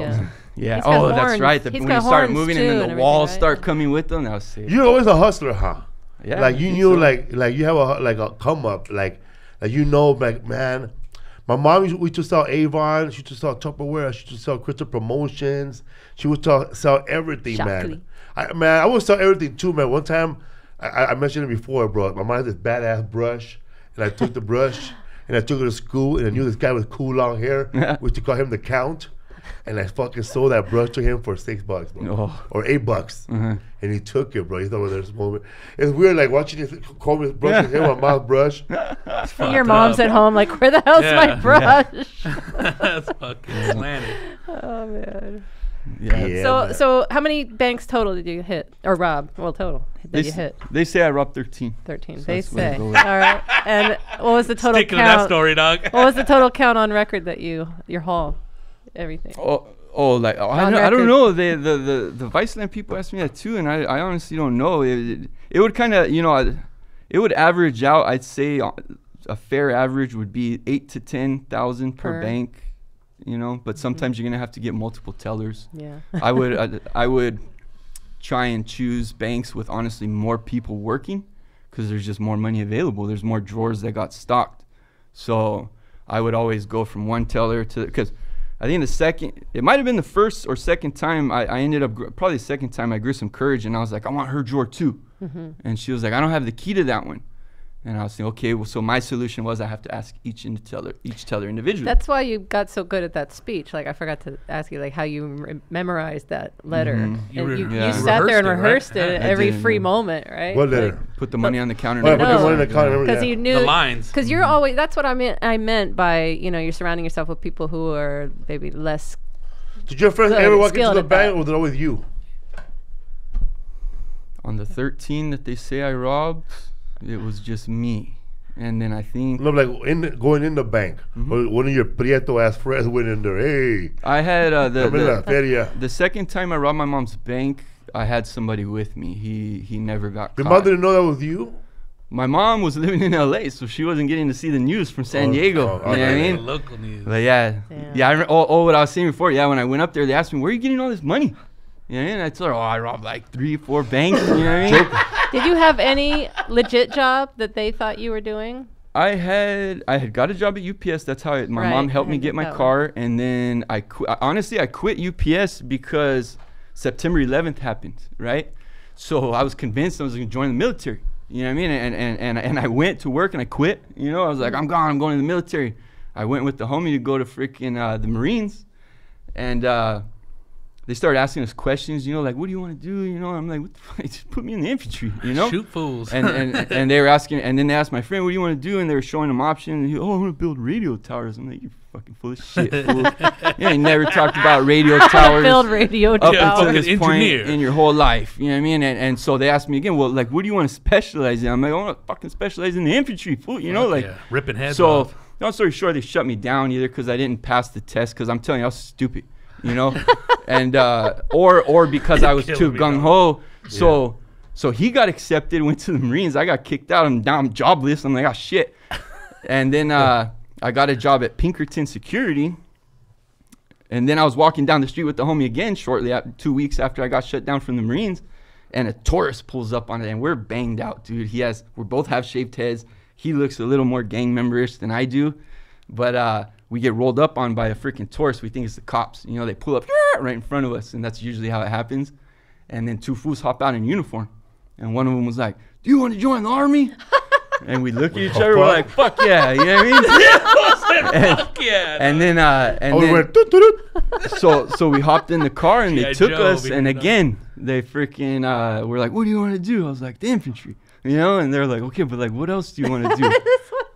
Yeah. Oh, that's right. When he started moving and then the walls start coming with them, that was sick. You're always a hustler, huh? Yeah. Like you knew, like you have a come up, like you know, like man. My mom we used to sell Avon. She used to sell Tupperware. She used to sell Crystal Promotions. She would sell everything, man. I would sell everything too, man. One time, I mentioned it before, bro. My mom had this badass brush, and I took the brush and I took it to school, and I knew this guy with cool long hair. We used to call him the Count. And I fucking sold that brush to him for $6, bro. Or $8. Mm-hmm. And he took it, bro. He thought, there's a moment. It's weird, like watching this comb his brush and him on my brush. Your mom's at home, like, where the hell's my brush? That's fucking slanted. Oh, man. Yeah. So how many banks total did you hit? Or rob? Well, total that you hit? They say I robbed 13. 13. So they say. All right. And what was the total count? Sticking to that story, dog. What was the total count on record that your haul? Everything. I don't know. The Viceland people asked me that too, and I honestly don't know. It would kind of, it would average out. I'd say a fair average would be 8,000 to 10,000 per bank, But sometimes you're gonna have to get multiple tellers. Yeah. I would try and choose banks with honestly more people working, because there's just more money available. There's more drawers that got stocked, so I would always go from one teller to because. I think it might have been the first or second time I ended up, probably the second time I grew some courage, and I was like, I want her drawer too. Mm-hmm. And she was like, I don't have the key to that one. And I was saying, okay, well, so my solution was I have to ask each teller individually. That's why you got so good at that speech. Like, I forgot to ask you, like, how you memorized that letter. Mm-hmm. You sat there and rehearsed it every free moment, right? What letter? Like, put the money on the counter. Put the money on the counter. Because you knew the lines. Because you're always. That's what I meant by you're surrounding yourself with people who are maybe less. Did your friends ever walk into the bank, or was it always you? On the 13 that they say I robbed, it was just me. And then I think going in the bank. One of your Prieto ass friends went in there. Hey, I had the second time I robbed my mom's bank, I had somebody with me. He never got caught. Your mother didn't know that was you? My mom was living in LA, so she wasn't getting to see the news from San Diego. You know what I mean? Local news. But yeah. What I was saying before. Yeah, when I went up there, they asked me, "Where are you getting all this money?" You know, and I told her, I robbed like 3-4 banks. You know what I mean? Did you have any legit job that they thought you were doing? I had got a job at UPS. That's how my mom helped me get my car, and then I quit UPS because September 11th happened, right? So I was convinced I was going to join the military. You know what I mean? And I went to work and I quit. You know, I was like, I'm gone. I'm going to the military. I went with the homie to go to freaking the Marines, and they started asking us questions. You know, like, what do you want to do? You know, I'm like, what the fuck? Just put me in the infantry. You know, shoot fools. And they were asking, and then they asked my friend, what do you want to do? And they were showing him options. And he, I want to build radio towers. I'm like, you're fucking full of shit, fool. You ain't never talked about radio towers. Build radio towers. Up until this point in your whole life. You know what I mean? And so they asked me again, well, like, what do you want to specialize in? I'm like, I want to fucking specialize in the infantry, fool. You know, like ripping heads off. Long story short, they shut me down either because I didn't pass the test. Because I'm telling you, I was stupid. You know, and or because I was too gung ho. So he got accepted, went to the Marines. I got kicked out. I'm jobless. I'm like, oh shit. And then I got a job at Pinkerton Security. And then I was walking down the street with the homie again shortly 2 weeks after I got shut down from the Marines, and a Torres pulls up on it, and we're banged out, dude. We both have shaved heads. He looks a little more gang memberish than I do, but we get rolled up on by a freaking Torres. We think it's the cops. You know, they pull up right in front of us, and that's usually how it happens. And then 2 fools hop out in uniform, and one of them was like, "Do you want to join the army?" And we look at each other. We're like, "Fuck yeah!" You know what I mean? Fuck yeah! And then so we hopped in the car, and they took us. And again, they freaking were like, "What do you want to do?" I was like, "The infantry." You know, and they're like, "Okay, but like, what else do you want to do?"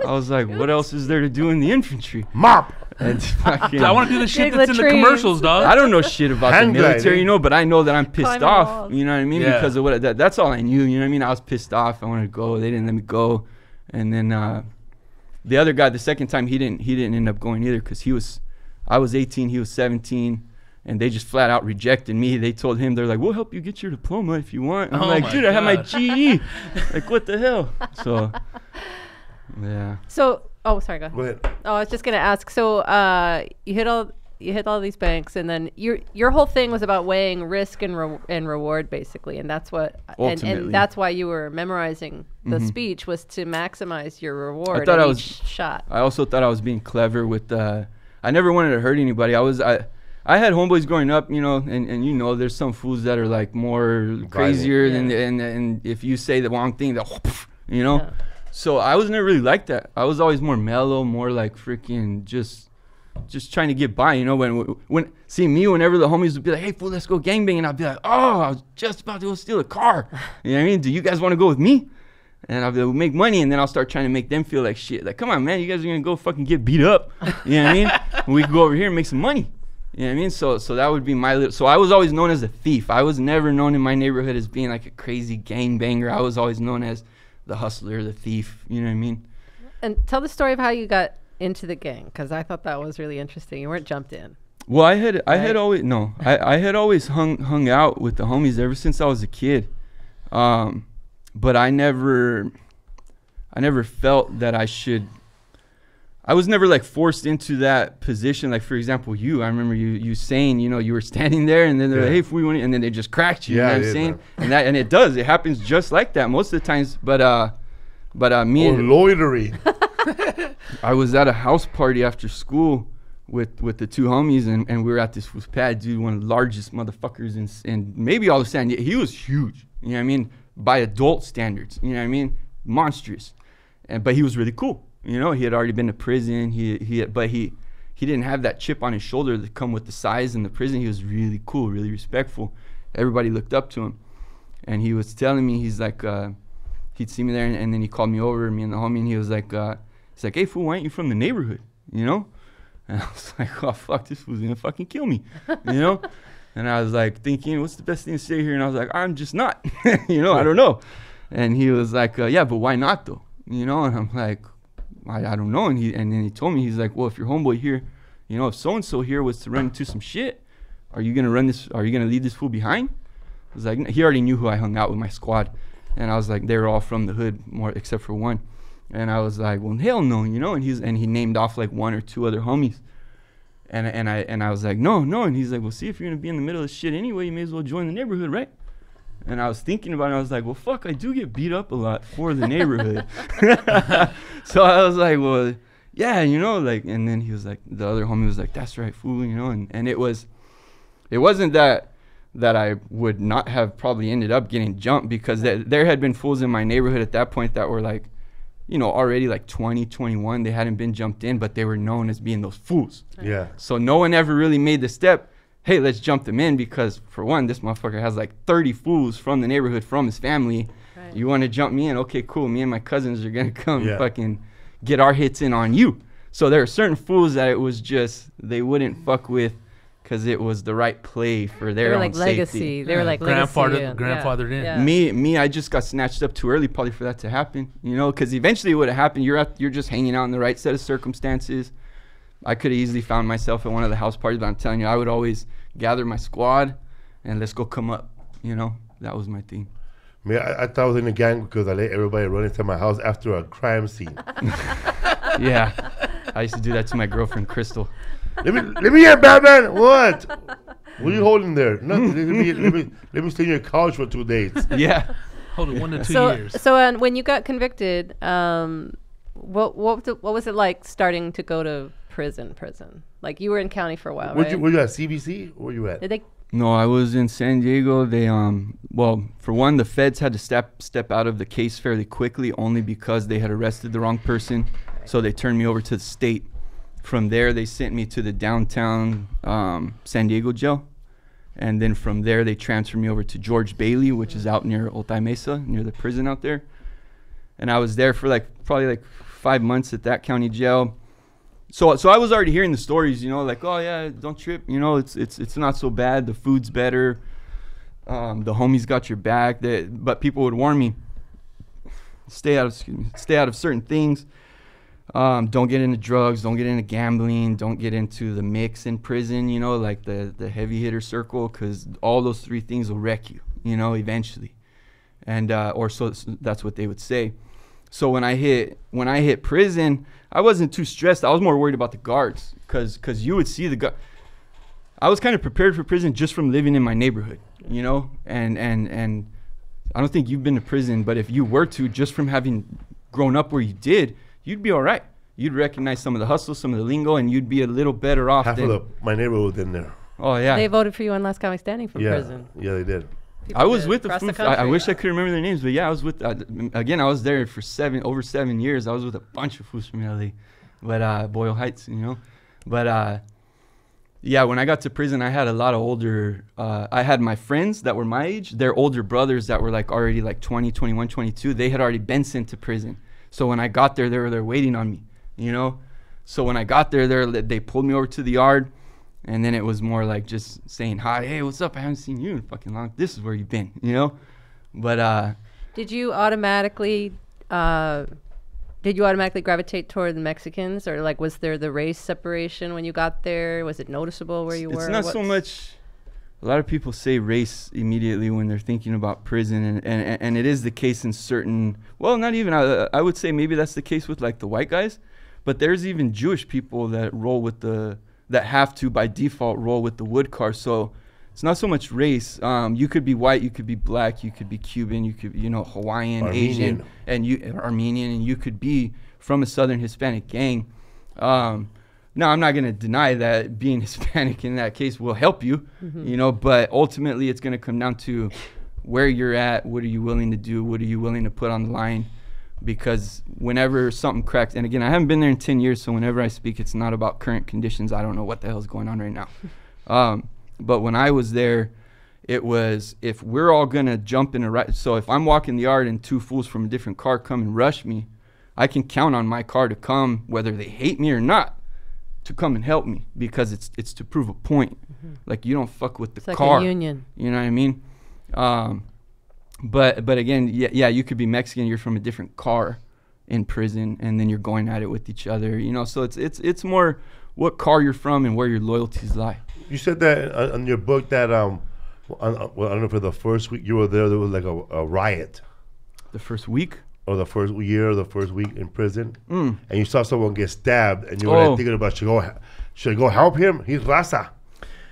I was like, what else is there to do in the infantry? Mop. And I want to do the shit that's in the commercials, dog. I don't know shit about the military, you know, but I know that I'm pissed off. You know what I mean? Because of what that's all I knew. You know what I mean? I was pissed off. I wanted to go. They didn't let me go. And then the other guy, the second time, he didn't end up going either because I was 18, he was 17. And they just flat out rejected me. They told him, they're like, we'll help you get your diploma if you want. I'm like, dude, I have my GE. Like, what the hell? So, yeah. So, sorry, go ahead. Oh, I was just gonna ask. So, you hit all these banks, and then your whole thing was about weighing risk and reward, basically, and that's what, and that's why you were memorizing the speech, was to maximize your reward. I thought shot. I also thought I was being clever with. I never wanted to hurt anybody. I had homeboys growing up, you know, and you know, there's some fools that are like more crazier than, and if you say the wrong thing, they'll, you know. Yeah. So I was never really like that. I was always more mellow, more like freaking just trying to get by, you know. Whenever the homies would be like, hey, fool, let's go gangbang, and I'd be like, oh, I was just about to go steal a car. You know what I mean? Do you guys want to go with me? And I'll be like, we'll make money, and then I'll start trying to make them feel like shit. Like, come on, man, you guys are going to go fucking get beat up. You know what I mean? And we can go over here and make some money. You know what I mean? So that would be my little... So I was always known as a thief. I was never known in my neighborhood as being like a crazy gangbanger. I was always known as the hustler, the thief. You know what I mean? And tell the story of how you got into the gang, because I thought that was really interesting. You weren't jumped in. Well, I had always hung out with the homies ever since I was a kid. But I never felt that I should... I was never like forced into that position. Like, for example, I remember you saying, you know, you were standing there, and then they're like, hey, if we want it, and then they just cracked you. You know what I'm saying? And it does. It happens just like that most of the times. But me and loitering. I was at a house party after school with the two homies, and we were at this pad, dude, one of the largest motherfuckers in maybe all of San Diego. He was huge. You know what I mean? By adult standards. You know what I mean? Monstrous. But he was really cool. You know, he had already been to prison. But he didn't have that chip on his shoulder that come with the size in the prison. He was really cool, really respectful. Everybody looked up to him. And he was telling me, he's like, he'd see me there, and then he called me over, me and the homie, and he was like, hey, fool, why aren't you from the neighborhood? You know? And I was like, oh, fuck, this fool's gonna fucking kill me. You know? And I was like thinking, what's the best thing to say here? And I was like, I'm just not. You know, I don't know. And he was like, yeah, but why not though? You know? And I'm like, I don't know. And then he told me, he's like, well, if your homeboy here, you know, if so-and-so here was to run into some shit, are you going to leave this fool behind? I was like, he already knew who I hung out with, my squad. And I was like, they were all from the hood, more except for one. And I was like, well, hell no, you know. And he named off like one or two other homies. And I was like, no. And he's like, well, see, if you're gonna be in the middle of shit anyway, you may as well join the neighborhood, right? And I was thinking about it. I was like, well, fuck, I do get beat up a lot for the neighborhood. So I was like, well, yeah, you know, like. And then he was like, the other homie was like, that's right, fool, you know. And it wasn't that I would not have probably ended up getting jumped, because there had been fools in my neighborhood at that point that were like, you know, already like 20, 21. They hadn't been jumped in, but they were known as being those fools. Yeah. So no one ever really made the step, hey, let's jump them in, because for one, this motherfucker has like 30 fools from the neighborhood, from his family. Right. You want to jump me in? Okay, cool. Me and my cousins are going to come fucking get our hits in on you. So there are certain fools that it was just, they wouldn't fuck with, because it was the right play for their own legacy. Safety. They were like grandfathered in. Yeah. Me, I just got snatched up too early probably for that to happen, you know, because eventually it would have happened. You're just hanging out in the right set of circumstances. I could have easily found myself at one of the house parties, but I'm telling you, I would always gather my squad and let's go come up, you know. That was my thing. Man, I thought I was in a gang because I let everybody run into my house after a crime scene. Yeah, I used to do that to my girlfriend, Crystal. Let me get Batman. What? What are you holding there? Nothing. Let me stay in your couch for 2 days. Yeah. Hold it 1 to 2 years. So when you got convicted, what was it like starting to go to prison? Like, you were in county for a while, right? Were you at CBC? Where were you at? No, I was in San Diego. They well, for one, the feds had to step out of the case fairly quickly, only because they had arrested the wrong person. Right. So they turned me over to the state. From there, they sent me to the downtown San Diego jail. And then from there, they transferred me over to George Bailey, which is out near Otay Mesa, near the prison out there. And I was there for probably 5 months at that county jail. So I was already hearing the stories, you know, like, oh yeah, don't trip, you know, it's not so bad. The food's better. The homies got your back. But people would warn me, stay out of certain things. Don't get into drugs, don't get into gambling, don't get into the mix in prison, you know, like the heavy hitter circle, because all those 3 things will wreck you, you know, eventually. And or so that's what they would say. So when I hit prison, I wasn't too stressed. I was more worried about the guards, because you would see the guard. I was kind of prepared for prison just from living in my neighborhood, you know, and I don't think you've been to prison, but if you were to, just from having grown up where you did, you'd be all right. You'd recognize some of the hustle, some of the lingo, and you'd be a little better off. Half of my neighborhood in there. Oh, yeah. They voted for you on Last Comic Standing from prison. Yeah, they did. I was with I wish I could remember their names, but yeah, I was with, again, I was there for over 7 years. I was with a bunch of fools from LA, but Boyle Heights, you know. But yeah, when I got to prison, I had a lot of older, I had my friends that were my age, their older brothers that were like already like 20, 21, 22. They had already been sent to prison. So when I got there, they were there waiting on me, you know. So when I got there, they pulled me over to the yard. And then it was more like just saying hi, hey, what's up? I haven't seen you in fucking long. This is where you've been, you know? But did you automatically gravitate toward the Mexicans, or like was there the race separation when you got there? Was it noticeable where you were? It's not so much. A lot of people say race immediately when they're thinking about prison, and it is the case in certain. Well, not even. I would say maybe that's the case with like the white guys, but there's even Jewish people that roll with that have to by default roll with the wood car. So it's not so much race. You could be white, you could be black, you could be Cuban, you could be, Hawaiian, Armenian. Asian, Armenian, and you could be from a Southern Hispanic gang. Now, I'm not going to deny that being Hispanic in that case will help you, but ultimately it's going to come down to where you're at, what are you willing to do, what are you willing to put on the line. Because whenever something cracks, and again, I haven't been there in 10 years, so whenever I speak, it's not about current conditions. I don't know what the hell is going on right now. But when I was there, it was, if we're all going to jump in so if I'm walking the yard and 2 fools from a different car come and rush me, I can count on my car to come, whether they hate me or not, to come and help me, because it's to prove a point. Like, you don't fuck with the car. Like a union. You know what I mean? But again, yeah, you could be Mexican, you're from a different car, in prison, and then you're going at it with each other, you know. So it's more what car you're from and where your loyalties lie. You said that in your book that well, I don't know, for the first week you were there was like a riot. The first week? Or the first year, or the first week in prison, and you saw someone get stabbed, and you were like thinking about should I go help him? He's Raza.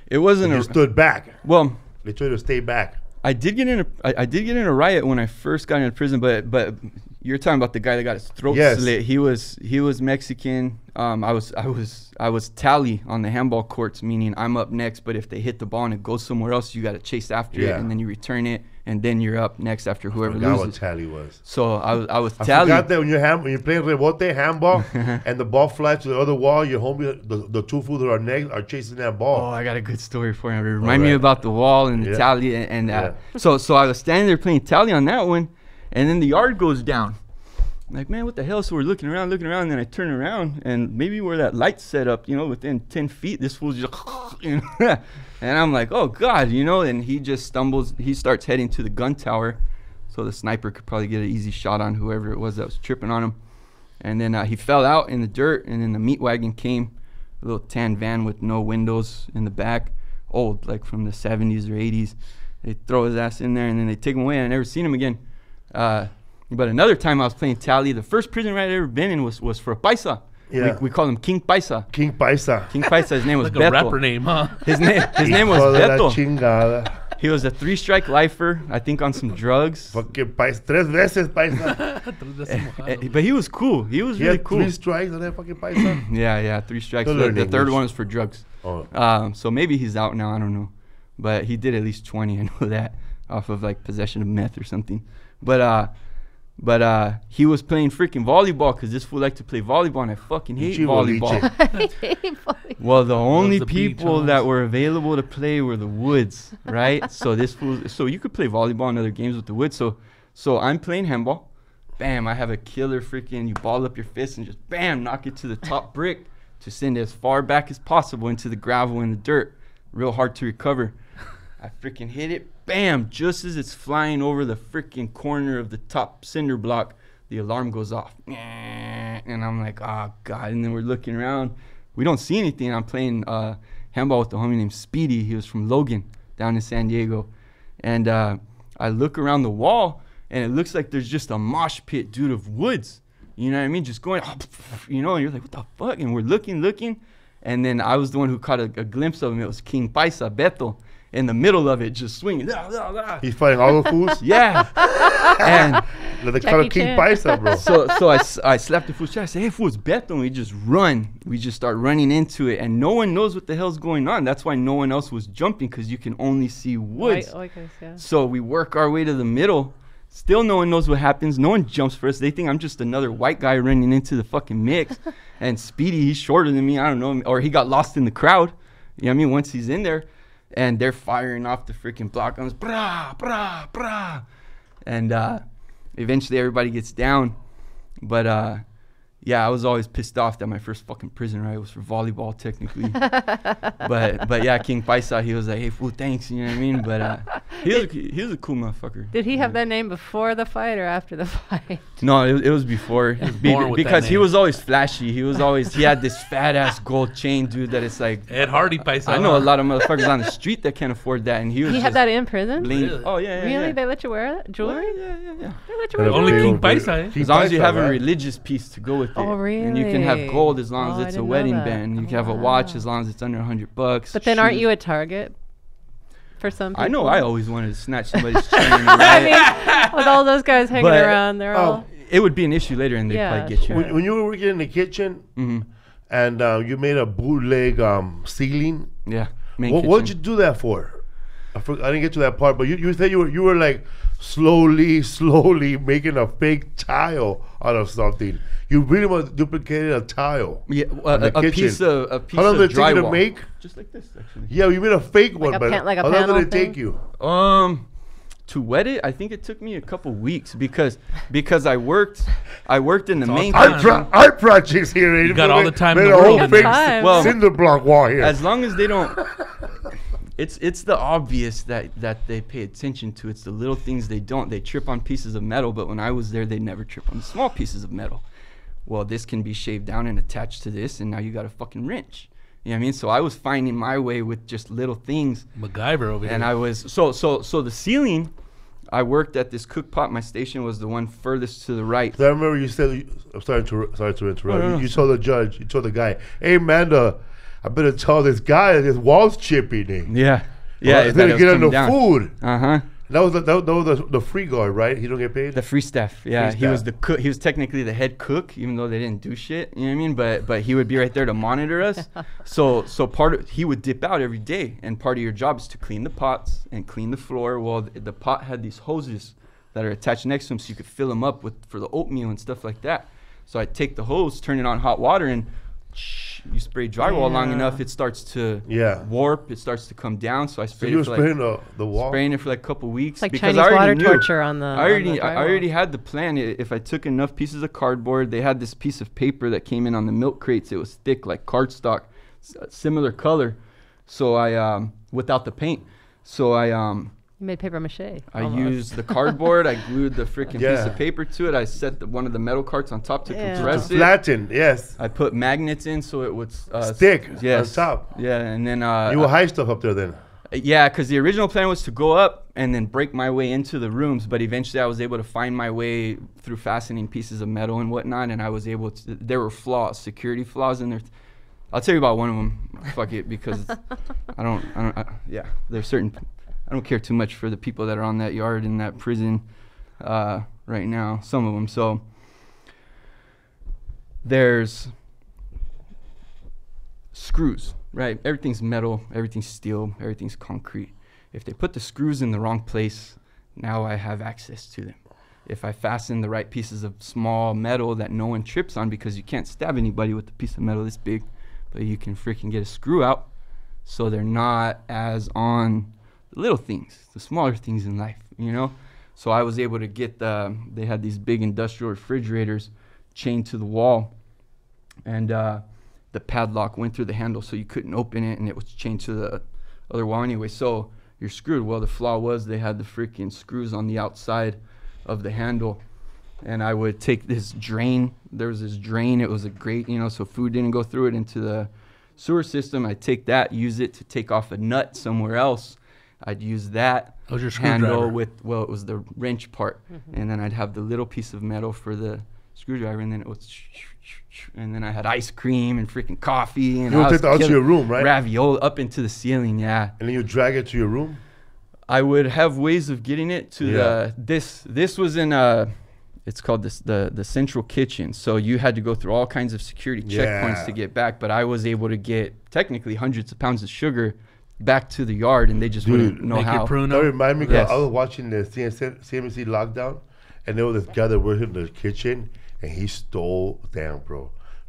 It wasn't. You stood back. Well, they tried to stay back. I did get in a riot when I first got into prison, but you're talking about the guy that got his throat slit. He was Mexican. I was tally on the handball courts, meaning I'm up next, but if they hit the ball and it goes somewhere else, you got to chase after it, and then you return it, and then you're up next after whoever loses. I forgot what tally was. So I was tally. I forgot that when you're playing rebote handball and the ball flies to the other wall, your homie, the two fools that are next are chasing that ball. Oh, I got a good story for you. Remind me about the wall and the tally, and so I was standing there playing tally on that one, and then the yard goes down. I'm like, man, what the hell? So we're looking around, and then I turn around, and maybe where that light's set up, you know, within 10 feet, this fool's just, you know, and I'm like, oh, God, you know, and he just stumbles. He starts heading to the gun tower, so the sniper could probably get an easy shot on whoever it was that was tripping on him. And then he fell out in the dirt, and then the meat wagon came, a little tan van with no windows in the back, old, like from the 70s or 80s. They throw his ass in there, and then they take him away, and I never seen him again. But another time I was playing tally, the first prison riot I'd ever been in was for a paisa. Yeah. We call him King Paisa. King Paisa. King Paisa, his name was like Beto. a rapper name, huh? His name was Beto. He was a 3-strike lifer, I think on some drugs. Fucking Paisa. 3 veces Paisa. But he was cool. He was really cool. 3 strikes on that fucking Paisa? Yeah, 3 strikes. The third one was for drugs. Oh. So maybe he's out now, I don't know. But he did at least 20, I know that, off of like possession of meth or something. But he was playing freaking volleyball because this fool liked to play volleyball, and I fucking hate volleyball. Well, the only people that were available to play were the Woods, right? So you could play volleyball and other games with the Woods. So I'm playing handball. Bam, I have a killer freaking, you ball up your fist and just bam, knock it to the top brick to send it as far back as possible into the gravel and the dirt. Real hard to recover. I freaking hit it. Bam! Just as it's flying over the freaking corner of the top cinder block, the alarm goes off. And I'm like, oh, God. And then we're looking around. We don't see anything. I'm playing handball with a homie named Speedy. He was from Logan down in San Diego. And I look around the wall, and it looks like there's just a mosh pit, dude, of Woods. You know what I mean? Just going, you know, and you're like, what the fuck? And we're looking. And then I was the one who caught a glimpse of him. It was King Paisa, Beto. In the middle of it, just swinging. He's fighting all the fools? Yeah. And they call him King Paisa, bro. So I slapped the fool's chest. I say, hey, fool, it's Beto. And we just run. We just start running into it. And no one knows what the hell's going on. That's why no one else was jumping, because you can only see Woods. So we work our way to the middle. Still no one knows what happens. No one jumps for us. They think I'm just another white guy running into the fucking mix. And Speedy, he's shorter than me. I don't know. Or he got lost in the crowd. You know what I mean? Once he's in there. And they're firing off the freaking block guns, brah, brah, brah. And eventually everybody gets down. But yeah, I was always pissed off that my first fucking prison riot was for volleyball, technically. but yeah, King Paisa, he was like, hey, fool, thanks, you know what I mean? But he was a cool motherfucker. Did he have that name before the fight or after the fight? No, it was before. Because he was always flashy. He had this fat ass gold chain, dude, that it's like Ed Hardy Paisa. I know a lot of motherfuckers on the street that can't afford that, and he had that in prison? Really? Oh yeah. Really? Yeah. They let you wear that jewelry? Yeah. They let you wear only King Paisa. As long as you have a religious piece to go with it. Oh, really? And you can have gold as long as it's a wedding band. You can have a watch as long as it's under $100. But then aren't you a target for some people? I know I always wanted to snatch somebody's chain. I mean, with all those guys hanging around, they're all... It would be an issue later, and they'd probably get you. When you were working in the kitchen, and you made a bootleg ceiling, what did you do that for? I didn't get to that part, but you said you were like slowly making a fake tile out of something. You really much duplicated a tile. Yeah, a piece of How long did it take you to make? Just like this, actually. Yeah, you made a fake one, but like a how long did it take you? To wet it, I think it took me a couple weeks because I worked in the main. Art projects here. You got all the time in in the world. Fake cinder block wall here. As long as they don't. it's the obvious that they pay attention to. It's the little things they don't. They trip on pieces of metal, but when I was there, they never trip on the small pieces of metal. Well, this can be shaved down and attached to this, and now you got a fucking wrench. You know what I mean? So I was finding my way with just little things. MacGyver over here. And I was so the ceiling. I worked at this cook pot. My station was the one furthest to the right. So I remember you said, I'm sorry to interrupt. No. You told the judge, you told the guy, hey, Amanda, I better tell this guy that his wall's chipping. Yeah. Yeah. He's going to get on the food. Uh-huh. That was the free guard, right? He don't get paid? The free staff, yeah. He was the cook. He was technically the head cook, even though they didn't do shit. You know what I mean? But he would be right there to monitor us. So he would dip out every day, and part of your job is to clean the pots and clean the floor. Well, the pot had these hoses that are attached next to them, so you could fill them up for the oatmeal and stuff like that. So I'd take the hose, turn it on hot water, and you spray drywall long enough, it starts to warp. It starts to come down. So I sprayed it for the wall? Spraying it for like a couple weeks. It's like because Chinese water torture on the I already had the plan. If I took enough pieces of cardboard, they had this piece of paper that came in on the milk crates. It was thick like cardstock, similar color. So I, without the paint. So I You made paper mache. I used the cardboard. I glued the freaking piece of paper to it. I set one of the metal carts on top to compress it. Flatten, yes. I put magnets in so it would stick on top. Yeah, and then you will hide stuff up there then. Yeah, because the original plan was to go up and then break my way into the rooms, but eventually I was able to find my way through fastening pieces of metal and whatnot, and I was able to. There were flaws, security flaws in there. I'll tell you about one of them. Fuck it, because there's certain. I don't care too much for the people that are on that yard in that prison right now, some of them. So there's screws, right? Everything's metal, everything's steel, everything's concrete. If they put the screws in the wrong place, now I have access to them. If I fasten the right pieces of small metal that no one trips on, because you can't stab anybody with a piece of metal this big, but you can freaking get a screw out so they're not as on the little things, the smaller things in life, you know? So I was able to get they had these big industrial refrigerators chained to the wall, and the padlock went through the handle so you couldn't open it, and it was chained to the other wall anyway. So you're screwed. Well, the flaw was they had the freaking screws on the outside of the handle, and I would take this drain. There was this drain. It was a grate, you know, so food didn't go through it into the sewer system. I'd take that, use it to take off a nut somewhere else. I'd use that handle with, well, it was the wrench part. Mm-hmm. And then I'd have the little piece of metal for the screwdriver, and then it was, and then I had ice cream and freaking coffee. And you would take that out to your room, right? Ravioli up into the ceiling, yeah. And then you drag it to your room? I would have ways of getting it to this was in it's called the central kitchen. So you had to go through all kinds of security checkpoints to get back, but I was able to get technically hundreds of pounds of sugar back to the yard, and they just wouldn't know how. That reminded me, because I was watching the CMC lockdown, and there was this guy that worked in the kitchen, and he stole,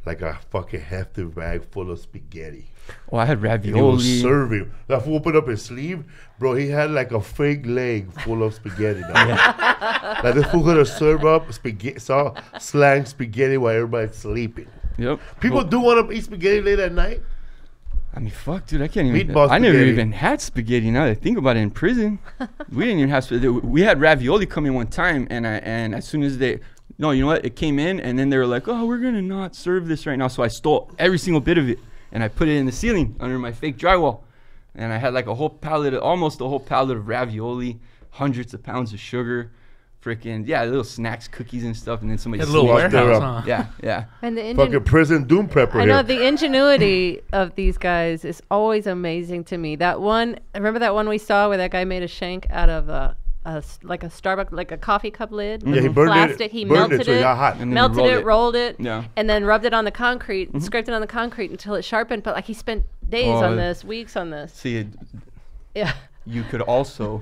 like a fucking hefty bag full of spaghetti. Oh, I had ravioli. And he was serving. That fool opened up his sleeve, bro. He had like a fake leg full of spaghetti. Like this fool could have served up spaghetti, slang spaghetti while everybody's sleeping. Yep. People do want to eat spaghetti late at night. I mean, fuck, dude, I can't even. I never even had spaghetti. Now that I think about it, in prison, we didn't even have spaghetti. We had ravioli come in one time, and as soon as you know what? It came in, and then they were like, "Oh, we're gonna not serve this right now." So I stole every single bit of it, and I put it in the ceiling under my fake drywall, and I had like almost a whole pallet of ravioli, hundreds of pounds of sugar. Freaking little snacks, cookies and stuff, and then somebody had a little warehouse, huh? Yeah. And the fucking prison doom prepper. I know the ingenuity of these guys is always amazing to me. Remember that one we saw where that guy made a shank out of like a Starbucks, like a coffee cup lid. Yeah, he burned plastic. It. He melted so it got hot. Melted it, rolled it, and then rubbed it on the concrete, and scraped it on the concrete until it sharpened. But like he spent days on this, weeks on this. See, yeah. You could also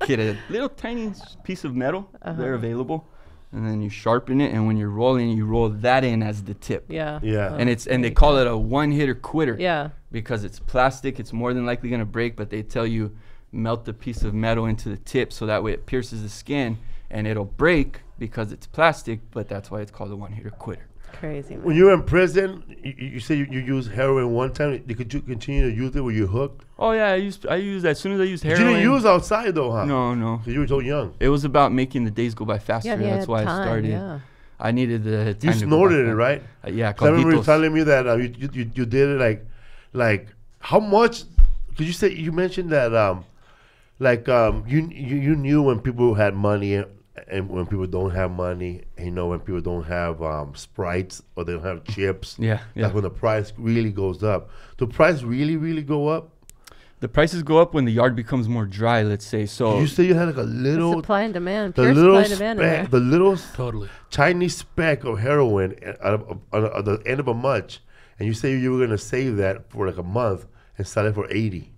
get a little tiny piece of metal. They're available, and then you sharpen it. And when you're rolling, you roll that in as the tip. Yeah. And they call it a one-hitter quitter. Yeah. Because it's plastic, it's more than likely gonna break. But they tell you melt the piece of metal into the tip, so that way it pierces the skin, and it'll break because it's plastic. But that's why it's called a one-hitter quitter. Crazy, man. When you were in prison, you say you used heroin one time. Could you continue to use it? Were you hooked? Oh yeah, I used as soon as I used heroin. You didn't use outside though, huh? No. You were so young. It was about making the days go by faster. That's why I started. Yeah. I needed the time. You snorted it, right? Yeah. I remember you telling me that you did it like how much? Because you mentioned that you knew when people had money. And when people don't have money, and, when people don't have Sprites or they don't have chips, that's when the price really goes up. The price really go up? The prices go up when the yard becomes more dry, let's say. So you say you had like a little supply and demand, pure supply and demand. The little totally tiny speck of heroin at the end of a month, and you say you were gonna save that for like a month and sell it for 80.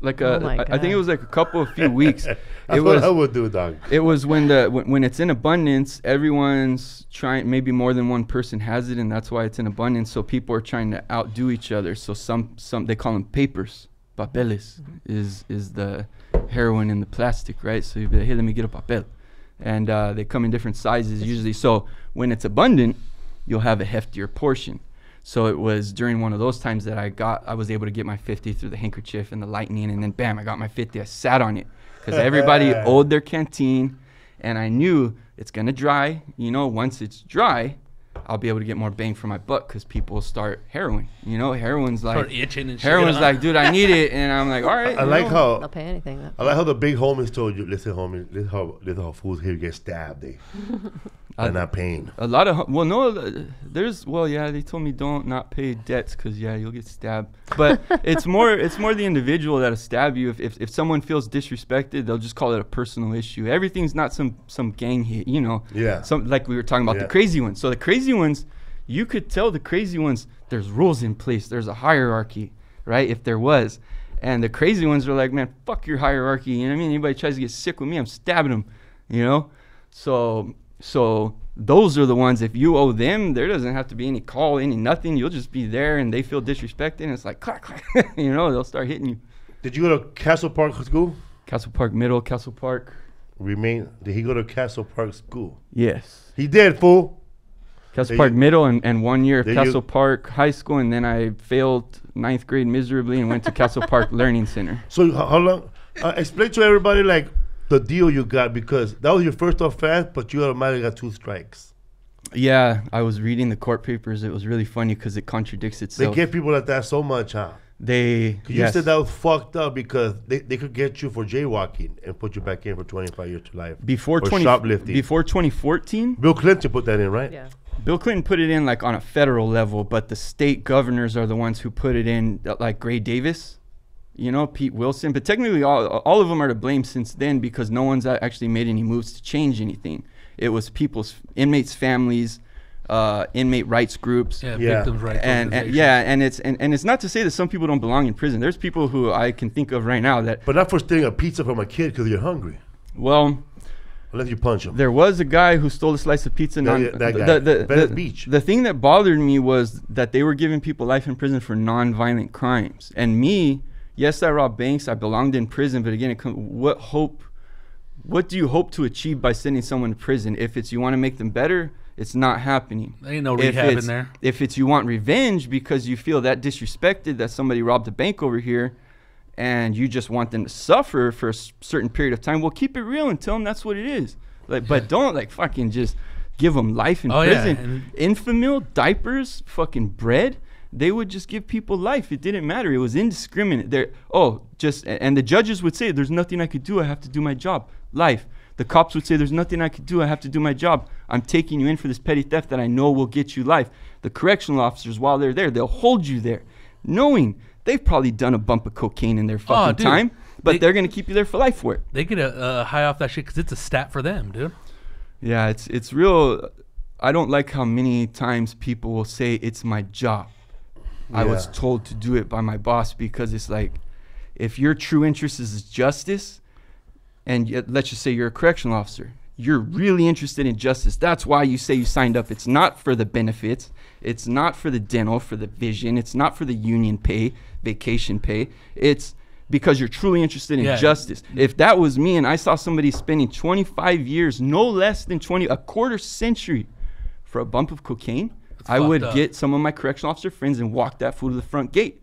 Like I think it was like a few weeks. That's what I would do, dog. It was when it's in abundance, everyone's trying. Maybe more than one person has it, and that's why it's in abundance. So people are trying to outdo each other. So some they call them papers. Papeles is the heroin in the plastic, right? So you be like, hey, let me get a papel, and they come in different sizes usually. So when it's abundant, you'll have a heftier portion. So it was during one of those times that I was able to get my 50 through the handkerchief and the lightning, and then bam, I got my 50. I sat on it because everybody owed their canteen, and I knew it's gonna dry. Once it's dry, I'll be able to get more bang for my buck because people start heroin. Heroin's like itching and heroin's like, dude, I need it, and I'm like, all right. I like how I'll pay anything. I like how the big homies told you, listen, homie, this is how fools here get stabbed. They're not paying. A lot of they told me don't not pay debts because you'll get stabbed. But it's more the individual that'll stab you. If someone feels disrespected, they'll just call it a personal issue. Everything's not some gang hit, Yeah. Some like we were talking about the crazy ones. So the crazy ones, you could tell the crazy ones. There's rules in place. There's a hierarchy, right? If there was, and the crazy ones are like, man, fuck your hierarchy. You know what I mean? Anybody tries to get sick with me, I'm stabbing them. So those are the ones, if you owe them, there doesn't have to be any call, any nothing. You'll just be there and they feel disrespected and it's like, clack, clack. They'll start hitting you. Did you go to Castle Park School? Castle Park Middle, Castle Park. Did he go to Castle Park School? Yes. He did, fool. Castle Park Middle and 1 year of Castle Park High School, and then I failed 9th grade miserably and went to Castle Park Learning Center. So how long? Explain to everybody the deal you got, because that was your first offense, but you automatically got 2 strikes. Yeah, I was reading the court papers. It was really funny because it contradicts itself. They get people like that so much, huh? You said that was fucked up because they could get you for jaywalking and put you back in for 25 years to life. Shoplifting. Before 2014? Bill Clinton put that in, right? Yeah. Bill Clinton put it in like on a federal level, but the state governors are the ones who put it in, like Gray Davis. Pete Wilson, but technically all of them are to blame since then because no one's actually made any moves to change anything. It was inmates' families, inmate rights groups, victims' rights, and it's not to say that some people don't belong in prison. There's people who I can think of right now that, but not for stealing a pizza from a kid because you're hungry. Well, unless you punch him. There was a guy who stole a slice of pizza. The thing that bothered me was that they were giving people life in prison for non-violent crimes, and me. Yes, I robbed banks. I belonged in prison. But again, what do you hope to achieve by sending someone to prison? If it's you want to make them better, it's not happening. There ain't no rehab in there. If it's you want revenge because you feel that disrespected that somebody robbed a bank over here and you just want them to suffer for a certain period of time, well, keep it real and tell them that's what it is. But don't fucking just give them life in prison. Yeah. Infamil, diapers, fucking bread. They would just give people life. It didn't matter. It was indiscriminate. And the judges would say, there's nothing I could do. I have to do my job. Life. The cops would say, there's nothing I could do. I have to do my job. I'm taking you in for this petty theft that I know will get you life. The correctional officers, while they're there, they'll hold you there, knowing they've probably done a bump of cocaine in their fucking time, but they're going to keep you there for life for it. They get a high off that shit because it's a stat for them, dude. Yeah, it's real. I don't like how many times people will say, it's my job. I was told to do it by my boss, because it's like, if your true interest is justice, and let's just say you're a correctional officer, you're really interested in justice. That's why you say you signed up. It's not for the benefits. It's not for the dental, for the vision. It's not for the union pay, vacation pay. It's because you're truly interested in justice. If that was me and I saw somebody spending 25 years, no less than a quarter century for a bump of cocaine, I would get some of my correctional officer friends and walk that fool to the front gate.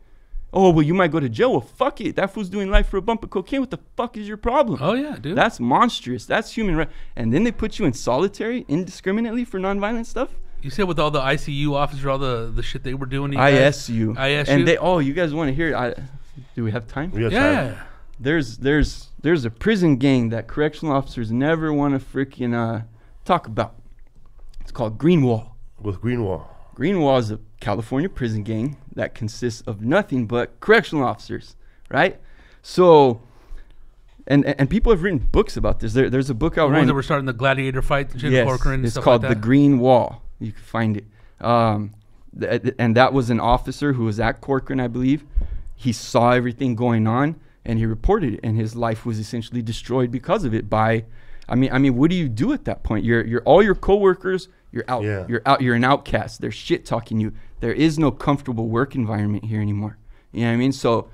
Oh, well, you might go to jail. Well, fuck it. That fool's doing life for a bump of cocaine. What the fuck is your problem? Oh, yeah, dude. That's monstrous. That's human rights. And then they put you in solitary indiscriminately for nonviolent stuff. You said with all the ICU officers, all the shit they were doing. ISU. ISU. And you guys want to hear it? Do we have time? We have time. There's a prison gang that correctional officers never want to freaking talk about. It's called Greenwall. With Greenwall. Greenwall is a California prison gang that consists of nothing but correctional officers, right? So, and people have written books about this. There's a book out right now. That were starting the gladiator fights and shit. Yes, and it's stuff called like The Green Wall. You can find it. And that was an officer who was at Corcoran, I believe. He saw everything going on and he reported it, and his life was essentially destroyed because of it. I mean, what do you do at that point? You're all your coworkers. You're out. Yeah. You're out. You're an outcast. They're shit talking you. There is no comfortable work environment here anymore. You know what I mean? So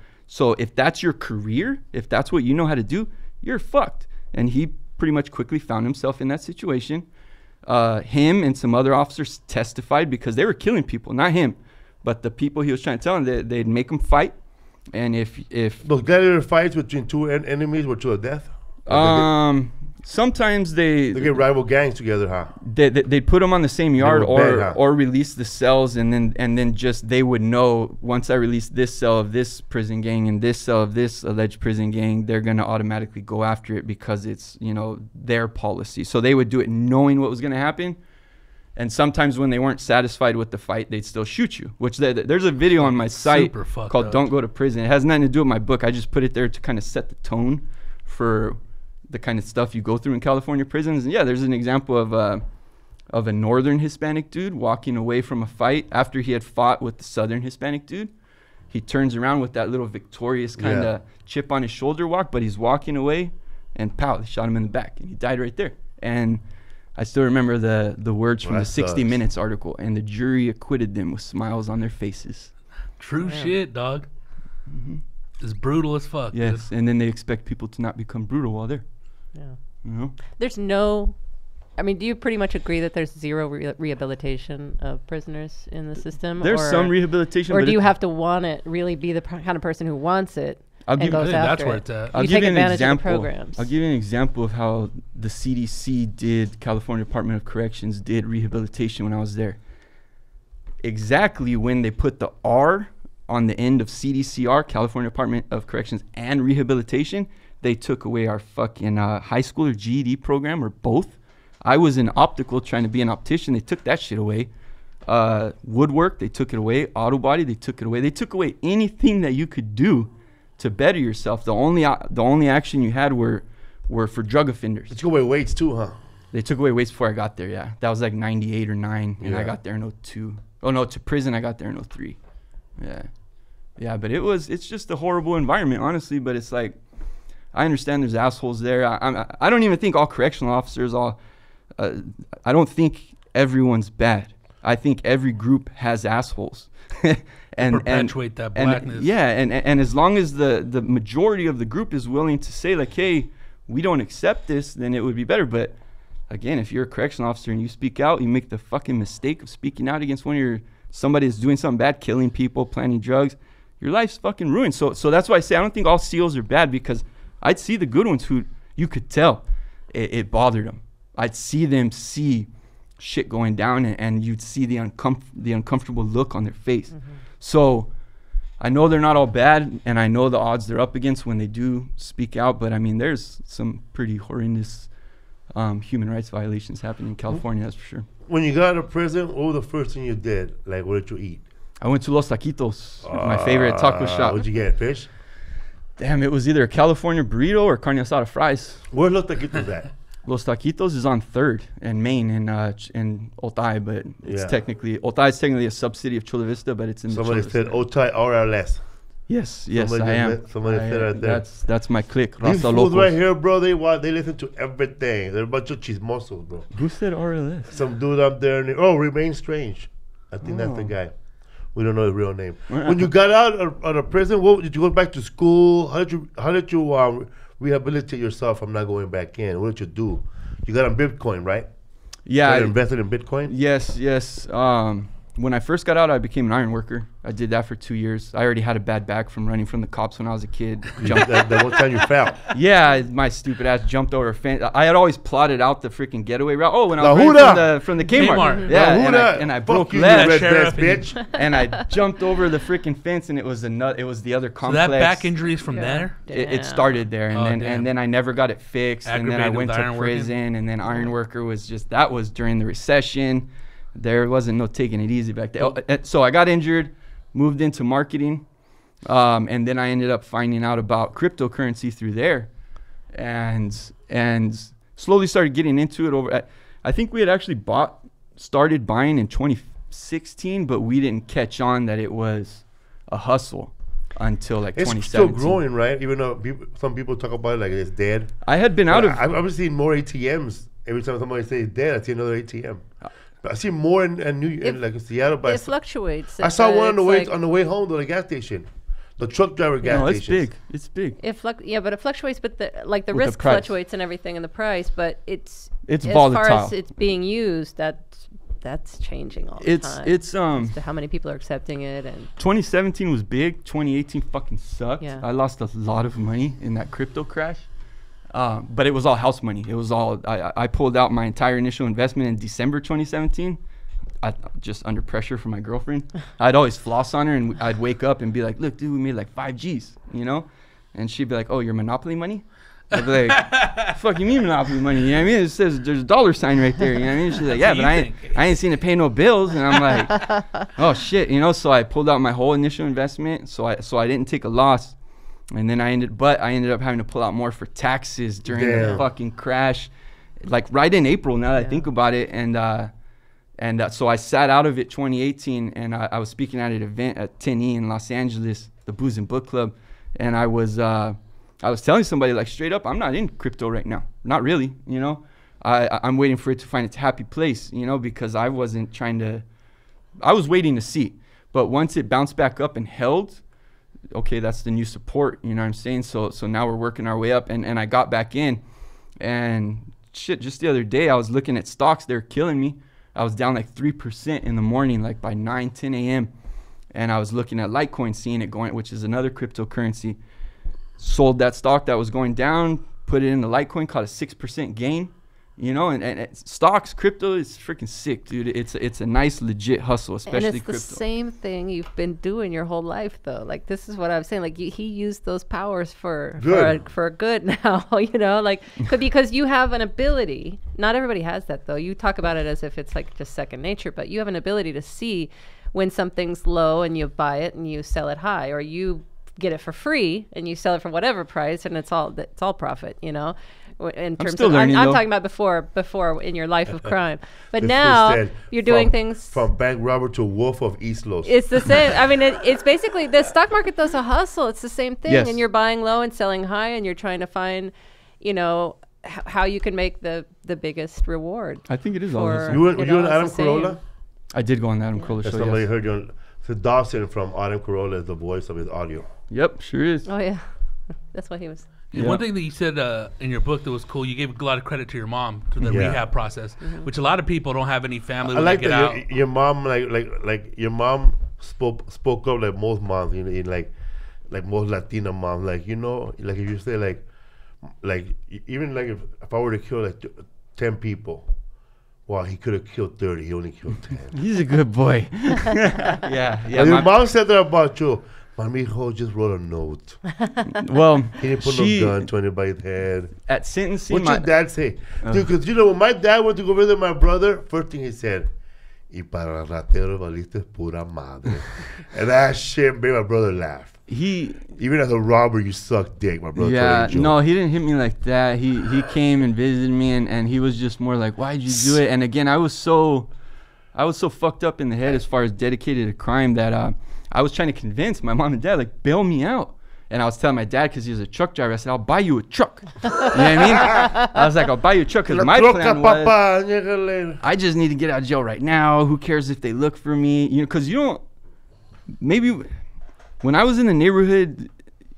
if that's your career, if that's what you know how to do, you're fucked. And he pretty much quickly found himself in that situation. Him and some other officers testified because they were killing people, not him, but the people he was trying to tell them. They'd make them fight, and if those gladiator fights between two enemies were to a death. Sometimes they get rival gangs together, huh? They'd put them on the same yard or release the cells, and then just they would know, once I release this cell of this prison gang and this cell of this alleged prison gang, they're gonna automatically go after it because it's, you know, their policy. So they would do it knowing what was gonna happen. And sometimes when they weren't satisfied with the fight, they'd still shoot you. Which there's a video on my site called "Don't Go to Prison." It has nothing to do with my book. I just put it there to kind of set the tone for the kind of stuff you go through in California prisons. And yeah, there's an example of a northern Hispanic dude walking away from a fight after he had fought with the southern Hispanic dude. He turns around with that little victorious kind of chip on his shoulder walk, but he's walking away, and pow, they shot him in the back, and he died right there. And I still remember the words from the 60 Minutes article, and the jury acquitted them with smiles on their faces. True shit, dog. Mm-hmm. It's brutal as fuck. Yes, and then they expect people to not become brutal while they're. Yeah. You know? There's no, I mean, do you pretty much agree that there's zero rehabilitation of prisoners in the system? There's some rehabilitation. Or do you have to want it, really be the kind of person who wants it and goes after that's where it's at. I'll give you an example. I'll give you an example of how the CDC did, California Department of Corrections did rehabilitation when I was there. Exactly when they put the R on the end of CDCR, California Department of Corrections, and rehabilitation, they took away our fucking high school or GED program, or both. I was in optical trying to be an optician. They took that shit away. Woodwork, they took it away. Auto body, they took it away. They took away anything that you could do to better yourself. The only action you had were for drug offenders. They took away weights too, huh? They took away weights before I got there, yeah. That was like 98 or 9, and I got there in 02. Oh, no, to prison, I got there in 03. Yeah. Yeah, but it's just a horrible environment, honestly, but it's like, I understand there's assholes there. I don't even think all correctional officers I don't think everyone's bad. I think every group has assholes. and perpetuate that blackness. And as long as the majority of the group is willing to say, like, hey, we don't accept this, then it would be better. But again, if you're a correctional officer and you speak out, you make the fucking mistake of speaking out against somebody that's doing something bad, killing people, planting drugs, your life's fucking ruined. So that's why I say I don't think all SEALs are bad, because I'd see the good ones who you could tell it bothered them. I'd see them see shit going down, and you'd see the uncomfortable look on their face. Mm-hmm. So I know they're not all bad, and I know the odds they're up against when they do speak out, but I mean, there's some pretty horrendous human rights violations happening in California, that's for sure. When you got out of prison, what was the first thing you did? Like, what did you eat? I went to Los Taquitos, my favorite taco shop. What'd you get, fish? Damn, it was either a California burrito or carne asada fries. Where's Los Taquitos at? Los Taquitos is on 3rd and Main in Otay, but it's Otay is technically a subsidy of Chula Vista, but it's in Somebody said Otay RLS. Yes, I am. Somebody said right there. That's my clique. These fools right here, bro, they listen to everything. They're a bunch of chismosos, bro. Who said RLS? Some dude up there. Remain Strange. I think that's the guy. We don't know his real name. When you got out of prison, did you go back to school? How did you rehabilitate yourself from not going back in? What did you do? You got on Bitcoin, right? Yeah. You invested in Bitcoin? Yes. when I first got out, I became an iron worker. I did that for 2 years. I already had a bad back from running from the cops when I was a kid. That one time you fell. Yeah, my stupid ass jumped over a fence. I had always plotted out the freaking getaway route. Oh, when I was running from the Kmart. Yeah, and I broke legs, bitch. And I jumped over the freaking fence, and it was the other complex. So that back injury is from there? It started there, and then I never got it fixed, and then I went to prison, and then iron worker was that was during the recession. There wasn't no taking it easy back then. So I got injured, moved into marketing, and then I ended up finding out about cryptocurrency through there, and slowly started getting into it. I think we had actually started buying in 2016, but we didn't catch on that it was a hustle until like 2017. It's still growing, right? Even though some people talk about it like it's dead. I had been out of. I've seen more ATMs. Every time somebody says it's dead, I see another ATM. I see more in like Seattle, but it fluctuates. I saw one on the way home to the gas station, the truck driver gas station. It's big. But it fluctuates. But the risk fluctuates and everything in the price. But it's volatile. As far as it's being used, that's changing all the time. It's as to how many people are accepting it. And 2017 was big. 2018 fucking sucked. Yeah. I lost a lot of money in that crypto crash. But it was all house money. It was all I pulled out my entire initial investment in December 2017. Just under pressure from my girlfriend. I'd always floss on her, and I'd wake up and be like, "Look, dude, we made like 5 G's, you know?" And she'd be like, "Oh, your Monopoly money?" I'd be like, "Fuck you mean Monopoly money?" You know what I mean? It says there's a dollar sign right there. You know what I mean? She's like, "Yeah, but I ain't seen it pay no bills." And I'm like, "Oh shit," you know? So I pulled out my whole initial investment. So I didn't take a loss. And then I ended up having to pull out more for taxes during the fucking crash, like right in April. Now that I think about it, and so I sat out of it 2018, and I was speaking at an event at 10E in Los Angeles, the Booze and Book Club, and I was telling somebody like straight up, I'm not in crypto right now, not really, you know. I'm waiting for it to find its happy place, you know, because I was waiting to see, but once it bounced back up and held. Okay, that's the new support, you know what I'm saying? So now we're working our way up, and I got back in, and shit, just the other day I was looking at stocks. They're killing me. I was down like 3% in the morning, like by 10 a.m. And I was looking at Litecoin, seeing it going, which is another cryptocurrency. Sold that stock that was going down, put it in the Litecoin, caught a 6% gain. You know, and stocks, crypto is freaking sick, dude. It's a nice, legit hustle, especially crypto. And it's the same thing you've been doing your whole life, though. Like, this is what I was saying. Like, he used those powers for good now, you know? Like, because you have an ability. Not everybody has that, though. You talk about it as if it's, like, just second nature. But you have an ability to see when something's low and you buy it and you sell it high. Or you get it for free and you sell it for whatever price and it's all profit, you know? In terms of, I'm talking about before in your life of crime, but now you're doing things from bank robber to wolf of East Los. It's the same. I mean, it's basically the stock market. Though, is a hustle. It's the same thing, and you're buying low and selling high, and you're trying to find, you know, how you can make the biggest reward. I think it is all. You on Adam Carolla? I did go on the Adam Carolla show. Somebody heard you on. So Dawson from Adam Carolla is the voice of his audio. Yep, sure is. Oh yeah, that's what he was. Yeah. One thing that you said in your book that was cool, you gave a lot of credit to your mom to the rehab process, which a lot of people don't have any family. I like that your mom, like your mom spoke up like most moms, you know, in like most Latina moms, like, you know, like if you say like even like if I were to kill like 10 people, well, he could have killed 30. He only killed 10. He's a good boy. yeah. Your mom said that about you. My mijo just wrote a note. Well, he didn't put no gun to anybody's head. At sentencing, what'd your dad say? Dude, because you know, when my dad went to go visit my brother, first thing he said, "Y para ratero valiste pura madre." And that shit made my brother laugh. Even as a robber, you suck dick, my brother. Yeah, no, he didn't hit me like that. He came and visited me, and he was just more like, "Why'd you do it?" And again, I was so fucked up in the head as far as dedicated to crime that I was trying to convince my mom and dad, like, bail me out. And I was telling my dad, because he was a truck driver, I said, I'll buy you a truck. You know what I mean? I was like, I'll buy you a truck, because my plan was, I just need to get out of jail right now. Who cares if they look for me? You know, because you don't, maybe when I was in the neighborhood,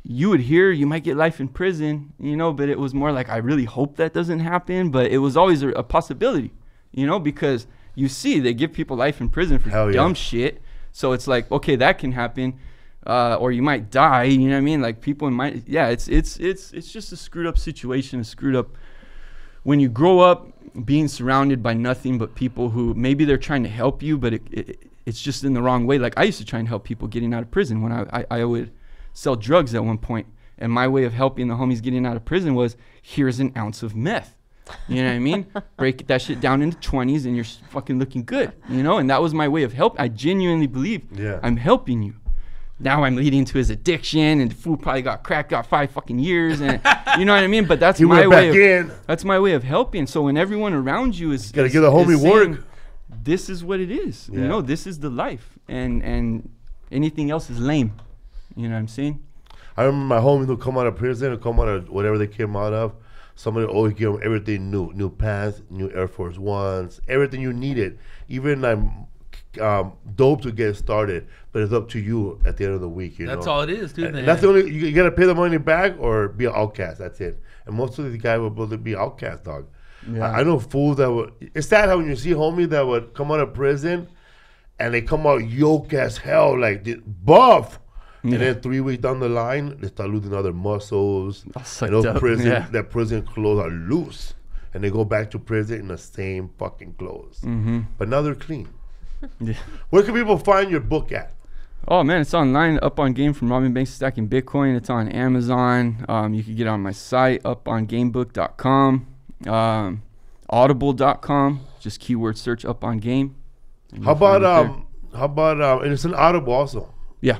you would hear you might get life in prison, you know, but it was more like, I really hope that doesn't happen. But it was always a possibility, you know, because you see they give people life in prison for dumb shit. So it's like, okay, that can happen. Or you might die, you know what I mean? Like people might, it's just a screwed up situation, when you grow up being surrounded by nothing but people who maybe they're trying to help you, but it's just in the wrong way. Like I used to try and help people getting out of prison when I would sell drugs at one point. And my way of helping the homies getting out of prison was, here's an ounce of meth. You know what I mean? Break that shit down into 20s and you're fucking looking good, you know? And that was my way of help. I genuinely believe I'm helping you. Now I'm leading to his addiction, and the fool probably got 5 fucking years, and you know what I mean. But that's my way. That's my way of helping. So when everyone around you is gotta give the homie work, this is what it is. You know, this is the life, and anything else is lame. You know what I'm saying? I remember my homies would come out of prison or come out of whatever they came out of. Somebody would always give them everything new pants, new Air Force Ones, everything you needed, even dope to get started, but it's up to you at the end of the week. That's all it is, dude. That's the only, you gotta pay the money back or be an outcast. That's it. And most of these guys would be outcast, dog. I know fools that would. It's sad how when you see homies that would come out of prison and they come out yoked as hell, like buff, and then 3 weeks down the line they start losing all their muscles. And those that prison clothes are loose, and they go back to prison in the same fucking clothes, but now they're clean. Where can people find your book at? Oh man, it's online, Up on Game from Robbing Banks to Stacking Bitcoin. It's on Amazon. You can get it on my site, upongamebook.com, audible.com. Just keyword search Up on Game. How about and it's an Audible also. Yeah.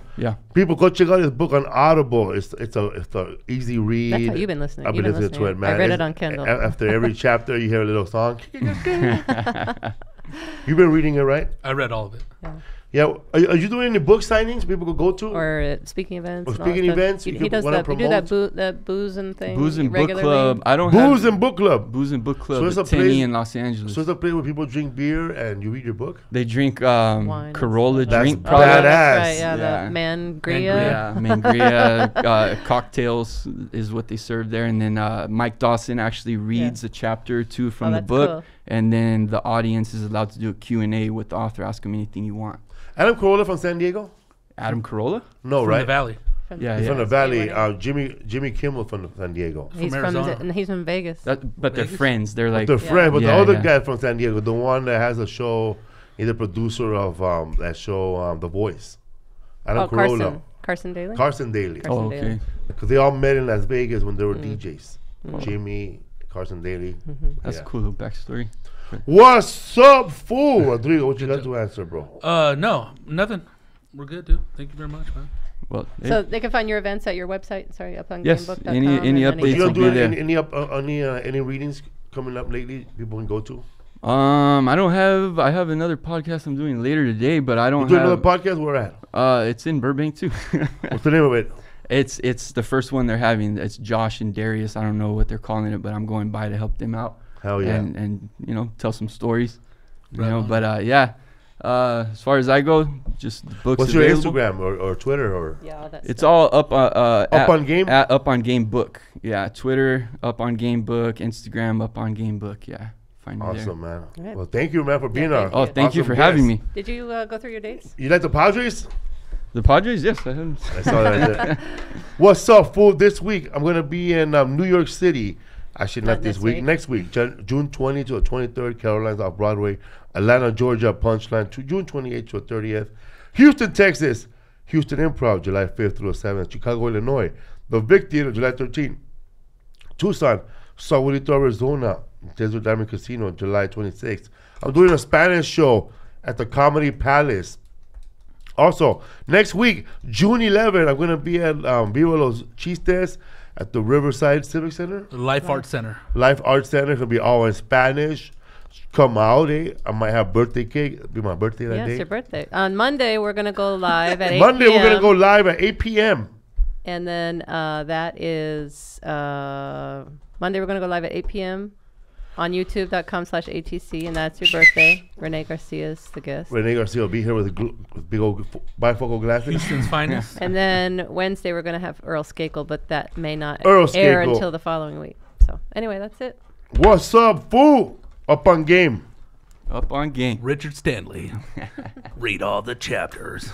People go check out his book on Audible. It's a easy read. That's how you've been listening. I've been listening to it, man. I read it on Kindle. After every chapter, you hear a little song. You've been reading it, right? I read all of it. Yeah. Are you doing any book signings people could go to? Or speaking events? Or speaking events? He does that. You do that booze and thing. Booze and book club. I don't Booze and book club. Booze and book club. So it's a place in Los Angeles. So it's a place where people drink beer and you read your book. They drink Corolla drink products. Right, the Mangria cocktails is what they serve there, and then Mike Dawson actually reads a chapter or two from the book, cool. And then the audience is allowed to do a Q&A with the author, ask him anything you want. Adam Carolla from San Diego? Adam Carolla? No, from right? The Valley. He's from the Valley. Jimmy Kimmel from San Diego. He's from Vegas. But they're friends. They're like they're friends. But the other guy from San Diego, the one that has a show, he's the producer of that show, The Voice. Adam Carolla. Carson Daly. Oh, okay. Because they all met in Las Vegas when they were DJs. Jimmy, Carson Daly. That's a cool little backstory. What's up, fool? Rodrigo, what you got to answer, bro? No, nothing. We're good, dude. Thank you very much, man. Well, so they can find your events at your website. Sorry, upongamebook.com. Yes, any updates. You don't do any readings coming up lately? People can go to. I don't have. I have another podcast I'm doing later today, but I don't. You do another podcast? Where at? It's in Burbank too. What's the name of it? It's the first one they're having. It's Josh and Darius. I don't know what they're calling it, but I'm going by to help them out. Hell yeah! And tell some stories. But as far as I go, just the books. What's available. your Instagram or Twitter or? Yeah, that's it's all up. Up on Game. At Up on Game Book. Yeah, Twitter Up on Game Book, Instagram Up on Game Book. Yeah, find me there. Awesome, man. Right. Well, thank you, man, for being on. Oh, thank you for having me. Did you go through your dates? You like the Padres? The Padres, yes, I saw that. What's up, fool? This week I'm gonna be in New York City. Actually, not this week. Next week, June 20 to the 23rd, Caroline's off Broadway. Atlanta, Georgia, Punchline, June 28th to the 30th. Houston, Texas, Houston Improv, July 5th through the 7th. Chicago, Illinois, the Vic Theater, July 13th. Tucson, Sausalito, Arizona, Desert Diamond Casino, July 26th. I'm doing a Spanish show at the Comedy Palace. Also, next week, June 11th, I'm going to be at Viva Los Chistes at the Riverside Civic Center. Life Art Center. Life Art Center. It's going to be all in Spanish. Come out, eh? I might have birthday cake. It'll be my birthday that day. Yeah, it's your birthday. On Monday, we're going to go live at 8 Monday, we're going to go live at 8 p.m. And then that is Monday, we're going to go live at 8 p.m. on youtube.com/ATC, and that's your birthday. Renee Garcia's the guest. Renee Garcia will be here with big old bifocal glasses. Houston's finest. And then Wednesday, we're going to have Earl Skakel, but that may not air until the following week. So anyway, that's it. What's up, fool? Up on Game. Up on game. Richard Stanley. Read all the chapters.